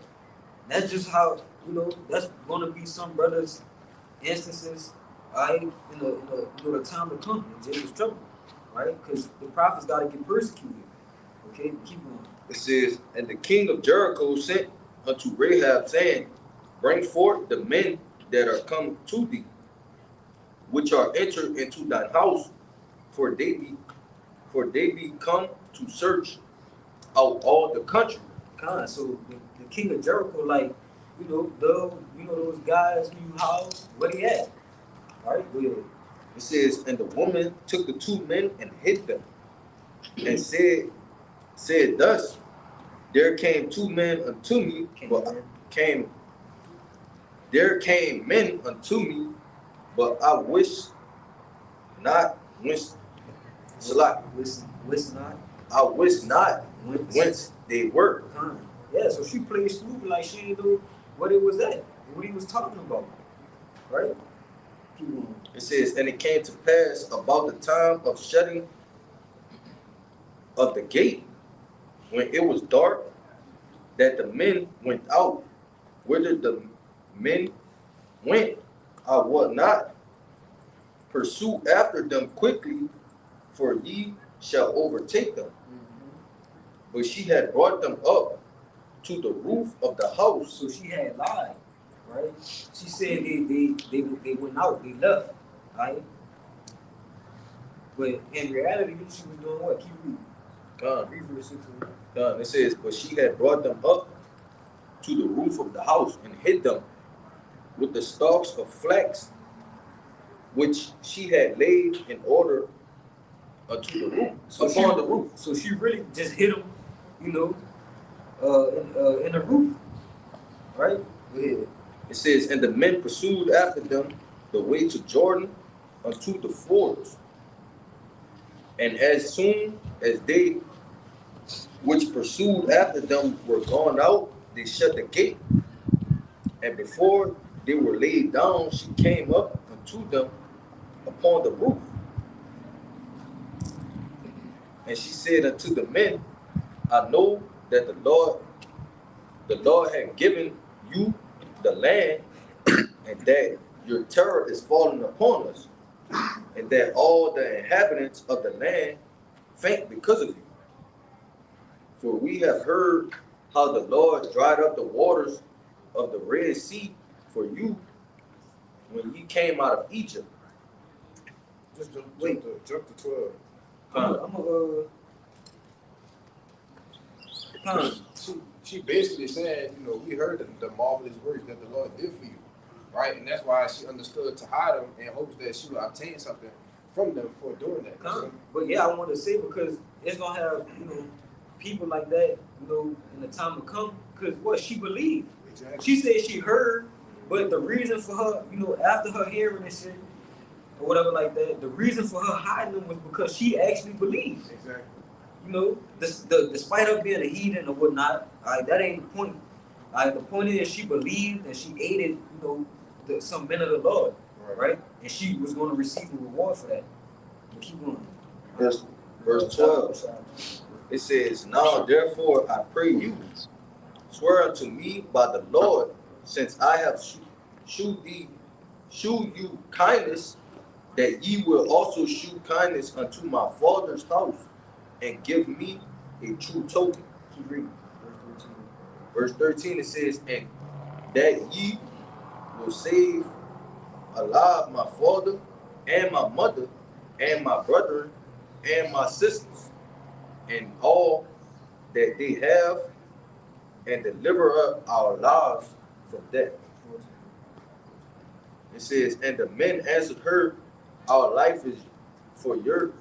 That's just how that's gonna be some brothers' instances, right? In the time to come in Jacob's trouble, right? Because the prophets gotta get persecuted. Okay, keep on. It says, and the king of Jericho sent unto Rahab, saying, bring forth the men that are come to thee, which are entered into thine house, for they be come to search out all the country. So the king of Jericho, those guys who you house, where they at? All right, good. It says, and the woman took the 2 men and hid them, and said thus, there came 2 men unto me, there came men unto me, but I wish not whence they were. Yeah, so she played stupid like she didn't know what it was at, what he was talking about, right? It says, and it came to pass about the time of shutting of the gate, when it was dark, that the men went out. Whither the men went, I would not pursue after them quickly, for ye shall overtake them. But she had brought them up to the roof of the house. So she had lied, right? She said they went out, they left, right? But in reality, she was doing what? Keep reading. It says, but she had brought them up to the roof of the house and hid them with the stalks of flax, which she had laid in order to the roof, upon the roof. So she really just hit them, in the roof, right? Yeah. It says, and the men pursued after them the way to Jordan unto the fords. And as soon as they which pursued after them were gone out, they shut the gate, and before they were laid down, she came up unto them upon the roof. And she said unto the men, I know that the Lord had given you the land, and that your terror is fallen upon us, and that all the inhabitants of the land faint because of you. For we have heard how the Lord dried up the waters of the Red Sea for you when ye came out of Egypt. Just jump to 12. She basically saying, you know, we heard the marvelous works that the Lord did for you, right? And that's why she understood to hide them in hopes that she would obtain something from them for doing that. But yeah, I want to say, because it's gonna have, you know, people like that, you know, in the time to come. Because what she believed, Exactly. she said she heard, but the reason for her, you know, after her hearing this shit or whatever like that, the reason for her hiding them was because she actually believed. Exactly. You know, despite her being a heathen or whatnot, that ain't the point. The point is she believed and she aided, you know, some men of the Lord, right? And she was going to receive a reward for that. Keep going. Verse 12. It says, Now therefore I pray you, swear unto me by the Lord, since I have shewed you kindness, that ye will also shew kindness unto my father's house, and give me a true token. Keep reading. Verse 13 it says, And that ye will save alive my father and my mother and my brethren and my sisters and all that they have, and deliver up our lives from death. It says, And the men answered her, Our life for yours.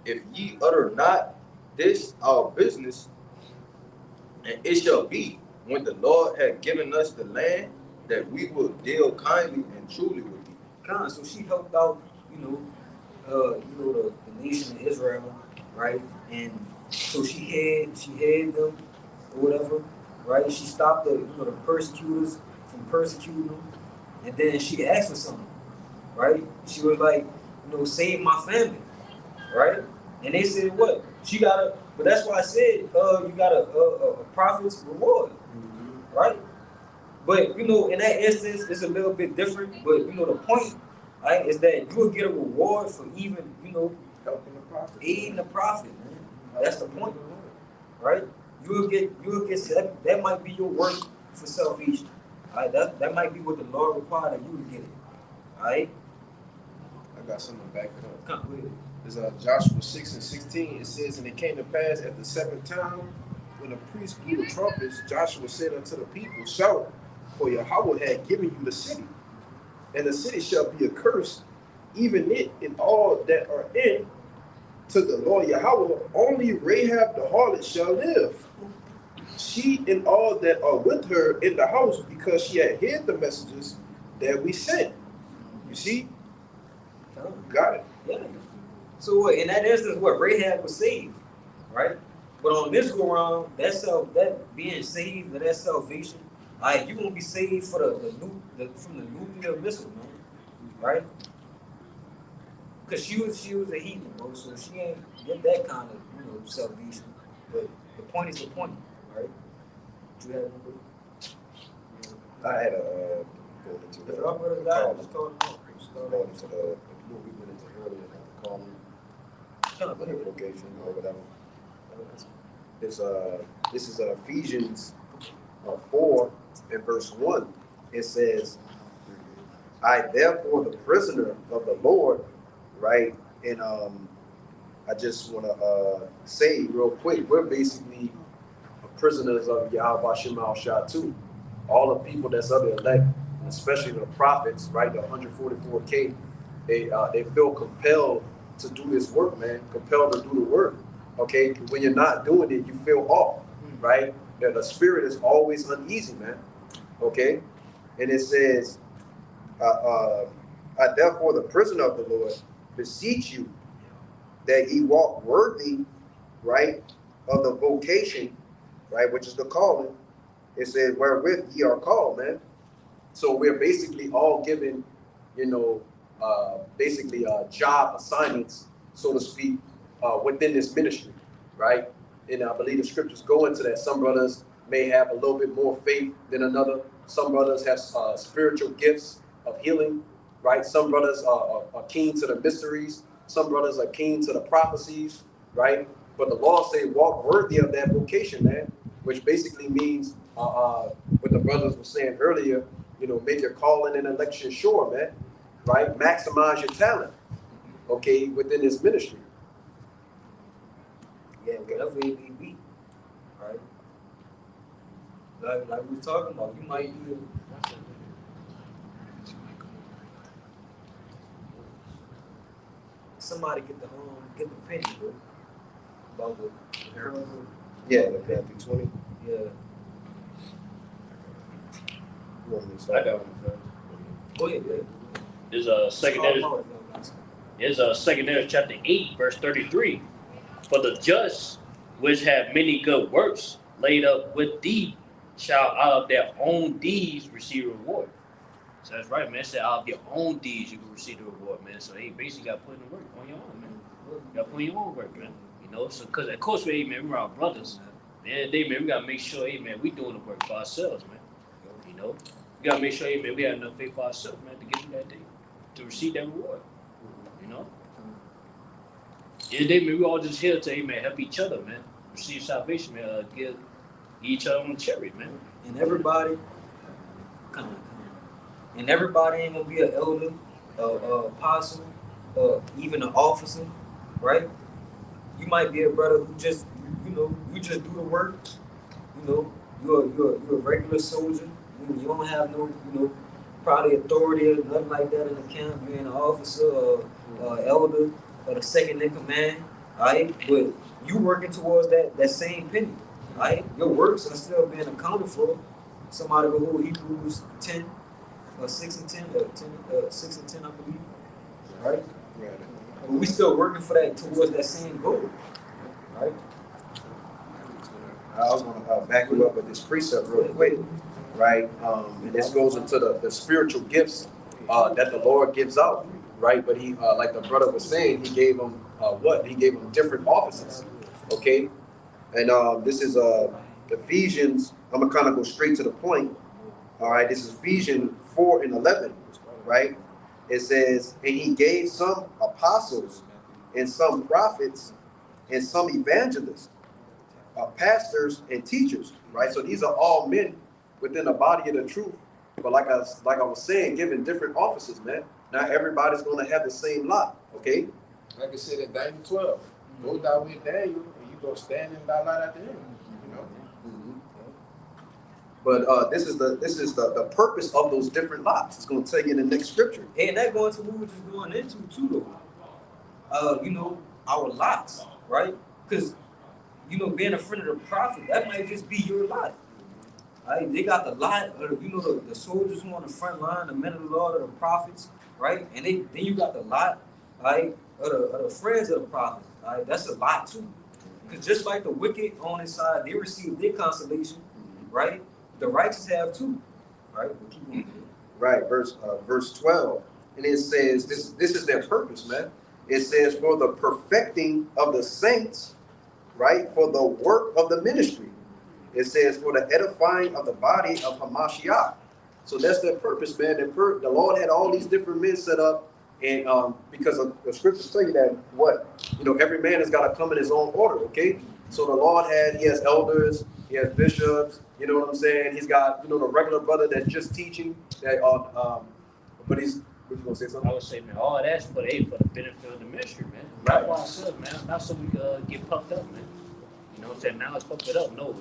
If ye utter not this our business, and it shall be, when the Lord had given us the land, that we will deal kindly and truly with you. So she helped out, you know, the nation of Israel, right? And so she had them or whatever, right? She stopped the persecutors from persecuting them, and then she asked for something, right? She was like, save my family, right? And they said what? She got a, but that's why I said you got a prophet's reward, right? But in that instance, it's a little bit different. But the point, right, is that you will get a reward for even Helping the prophet. aiding the prophet, man. That's the point, right? You will get that might be your work for salvation. All right, that might be what the Lord required of you to get it. All right. I got something to back it up. Come with it. It's Joshua 6:16. It says, And it came to pass at the seventh time, when the priest blew the trumpets, Joshua said unto the people, Shout, for Yahweh had given you the city, and the city shall be accursed, even it and all that are in. To the Lord Yahweh, only Rahab the harlot shall live, she and all that are with her in the house, because she had hid the messages that we sent. You see? Got it. Yeah. So in that instance, Rahab was saved, right? But on this go around, that being saved, that salvation, all right, you gonna be saved for from the nuclear missile, man, right? Because she was a heathen, bro, so she ain't get that kind of salvation. But the point is the point, right? You have I had a go into if y'all brothers got it, just call it out. going into the we went into earlier, the location or whatever. This is Ephesians 4 and verse 1. It says, I therefore the prisoner of the Lord, right? And I just want to say real quick, we're basically prisoners of Yahweh Shema Shah too. All the people that's of the elect, and especially the prophets, right? The 144K, they feel compelled to do this work, man. Compelled to do the work. Okay, when you're not doing it, you feel off, right? That the spirit is always uneasy, man. Okay, and it says, I therefore the prisoner of the Lord beseech you that ye walk worthy, right, of the vocation right? Which is the calling. It says, wherewith ye are called, man. So we're basically all given, you know, basically job assignments, so to speak, within this ministry, right? And I believe the scriptures go into that. Some brothers may have a little bit more faith than another. Some brothers have spiritual gifts of healing, right? Some brothers are keen to the mysteries. Some brothers are keen to the prophecies, right? But the law say walk worthy of that vocation, man, which basically means what the brothers were saying earlier, you know, make your calling and election sure, man, right? Maximize your talent, okay, within this ministry. Yeah, whatever it may be, right? Like we was talking about, you might be somebody get the penny, bro. About the Yeah, the Matthew 20. yeah. You want me to I start? got one. Go ahead, yeah. There's a second Ezra chapter 8, verse 33. For the just, which have many good works laid up with thee, shall out of their own deeds receive a reward. So that's right, man. It said out of your own deeds you can receive the reward, man. So hey, basically got to put in the work on your own, man. You got to put in your own work, man. You know, so because of course, hey, man, we're our brothers. Man, man, we got to make sure, hey, man, we doing the work for ourselves, man. You know, we got to make sure, hey, man, we have enough faith for ourselves, man, to get through that day, to receive that reward. You know? Yeah, they, man, we all just here to, hey, man, help each other, man. Receive salvation, man. Give each other on the cherry, man. And everybody, come on. And everybody ain't gonna be an elder, apostle, even an officer, right? You might be a brother who just, you know, you just do the work. You know, you're a regular soldier. You don't have no, you know, probably authority or nothing like that in the camp. You're an officer or elder or the second in command, right? But you working towards that same penny, right? Your works are still being accounted for. Somebody go hold Hebrews 10. 6 and 10, 6 and 10, I believe, right? Yeah. But we still working for that towards that same goal, right? I was going to back you up with this precept real quick, right? And this goes into the spiritual gifts that the Lord gives out, right? But he, like the brother was saying, he gave them what? He gave them different offices, okay? And this is Ephesians. I'm gonna kind of go straight to the point. All right, this is Ephesians 4 and 11, right? It says, and he gave some apostles and some prophets and some evangelists, pastors and teachers, right? So these are all men within the body of the truth. But like I was saying, given different offices, man. Not everybody's going to have the same lot, okay? Like I said in Daniel 12, go down with Daniel and you go stand in thy light at the end, you know? But this is the purpose of those different lots. It's going to tell you in the next scripture. And that going to what we were just going into too, though. You know, our lots, right? Because, you know, being a friend of the prophet, that might just be your lot. Right? They got the lot, you know, the soldiers who on the front line, the men of the Lord, or the prophets, right? And then you got the lot, right, of the friends of the prophets. Right? That's a lot too. Because just like the wicked on his side, they receive their consolation, right? The righteous have too, right? Right, verse 12. And it says, this is their purpose, man. It says, for the perfecting of the saints, right? For the work of the ministry. It says, for the edifying of the body of Hamashiach. So that's their purpose, man. The Lord had all these different men set up. And because of the scriptures tell you that every man has got to come in his own order, okay? So the Lord he has elders, he has bishops, you know what I'm saying? He's got, the regular brother that's just teaching, but he's, what you gonna say something? I would say, man, all that's for the benefit of the ministry, man. Right. Not for ourselves, man. Not so we get puffed up, man. You know what I'm saying? Now let's puff it up. No.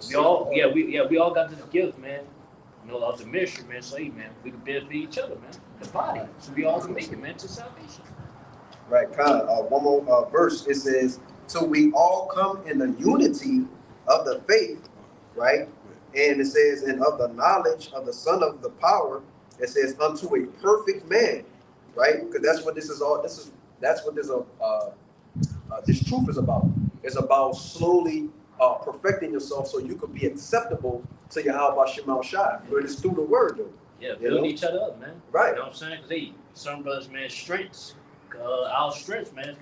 We all got this gift, man. You know, of the ministry, man. So hey, man, we can benefit each other, man. The body. So we all can make it, man, to salvation. Right, kind of. One more verse. It says, so we all come in the unity of the faith, right? And it says, and of the knowledge of the Son of the power, it says, unto a perfect man, right? Because that's what this is all. That's what this truth is about. It's about slowly perfecting yourself so you could be acceptable to Yahweh Shema Shai. But it's through the word, though. Yeah, You build know? each other up, man. Right. You know what I'm saying? Because some brothers, man, strengths. Our strengths, man,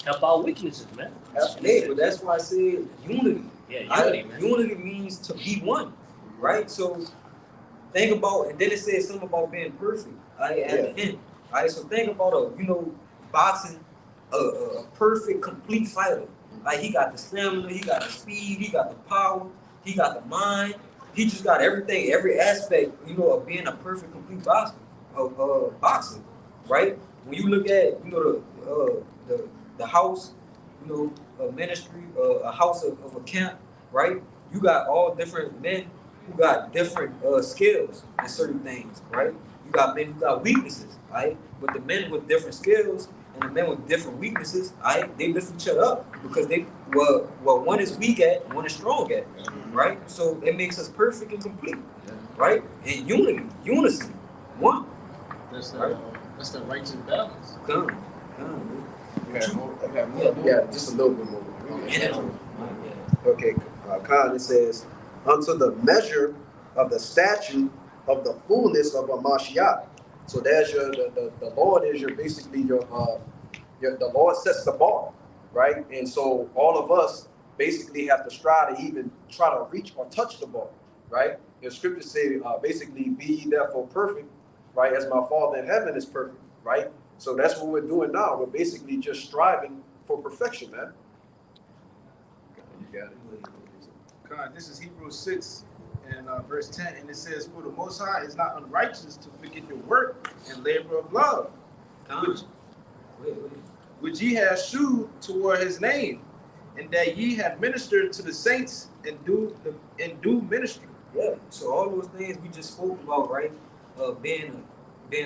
help our weaknesses, man. Hey, but that's why I said unity. Yeah, unity, man. Unity means to be one, right? So think about, and then it says something about being perfect. At the end. All right, so think about boxing, a perfect, complete fighter. Like he got the stamina, he got the speed, he got the power, he got the mind. He just got everything, every aspect, of being a perfect, complete boxer, right? When you look at, the house, a ministry, a house of a camp, right? You got all different men who got different skills in certain things, right? You got men who got weaknesses, right? But the men with different skills and the men with different weaknesses, right? They lift each other up because one is weak at, one is strong at, right? So it makes us perfect and complete, right? And unity, one. That's the righteous balance. Come. Yeah, just a little bit more. Okay, Khan, it says, unto the measure of the statute of the fullness of a Mashiach. So there's the Lord is the Lord sets the bar, right? And so all of us basically have to strive to even try to reach or touch the bar, right? The scriptures say basically, be ye therefore perfect, right? As my Father in heaven is perfect, right? So that's what we're doing now. We're basically just striving for perfection, man. You got it. God, this is Hebrews 6 and verse 10, and it says, for the Most High is not unrighteous to forget your work and labor of love, which ye have shewed toward his name, and that ye have ministered to the saints and do ministry. Yeah. So all those things we just spoke about, right? Being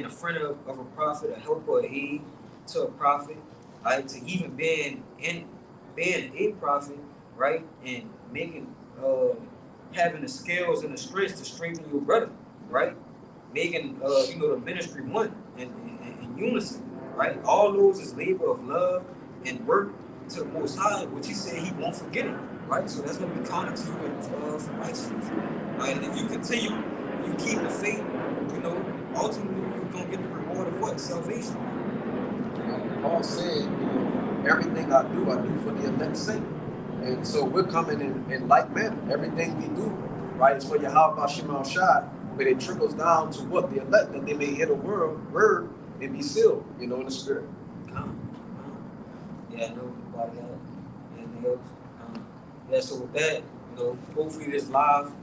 a friend of a prophet, a helper, a aid to a prophet, right? To even being a prophet, right? And having the skills and the strength to strengthen your brother, right? Making the ministry one in unison, right? All those is labor of love and work to the Most High, which He said He won't forget it, right? So that's going to be counted to you for righteousness, right? And if you continue, you keep the faith, ultimately you're going to get the reward of what? Salvation. Paul said, everything I do for the elect's sake. And so we're coming in like manner. Everything we do, right, is for Yahweh Shema Shai, but it trickles down to what? The elect, that they may hear the word and be sealed, in the spirit. Yeah, I know about that. Anything else? So with that, hopefully this live,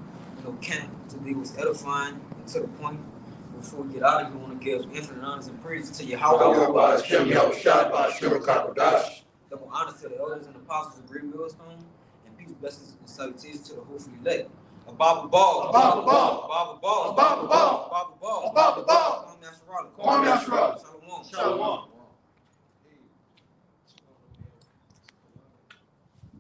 camp today was edifying and to the point. Before we get out of here, we want to give infinite honors and praises to Yahweh. Double honors to the elders and apostles of Great Millstone, and peace, blessings, and salutations to the hopefully elect. A Bible ball. Kwame Asherah. Shalom.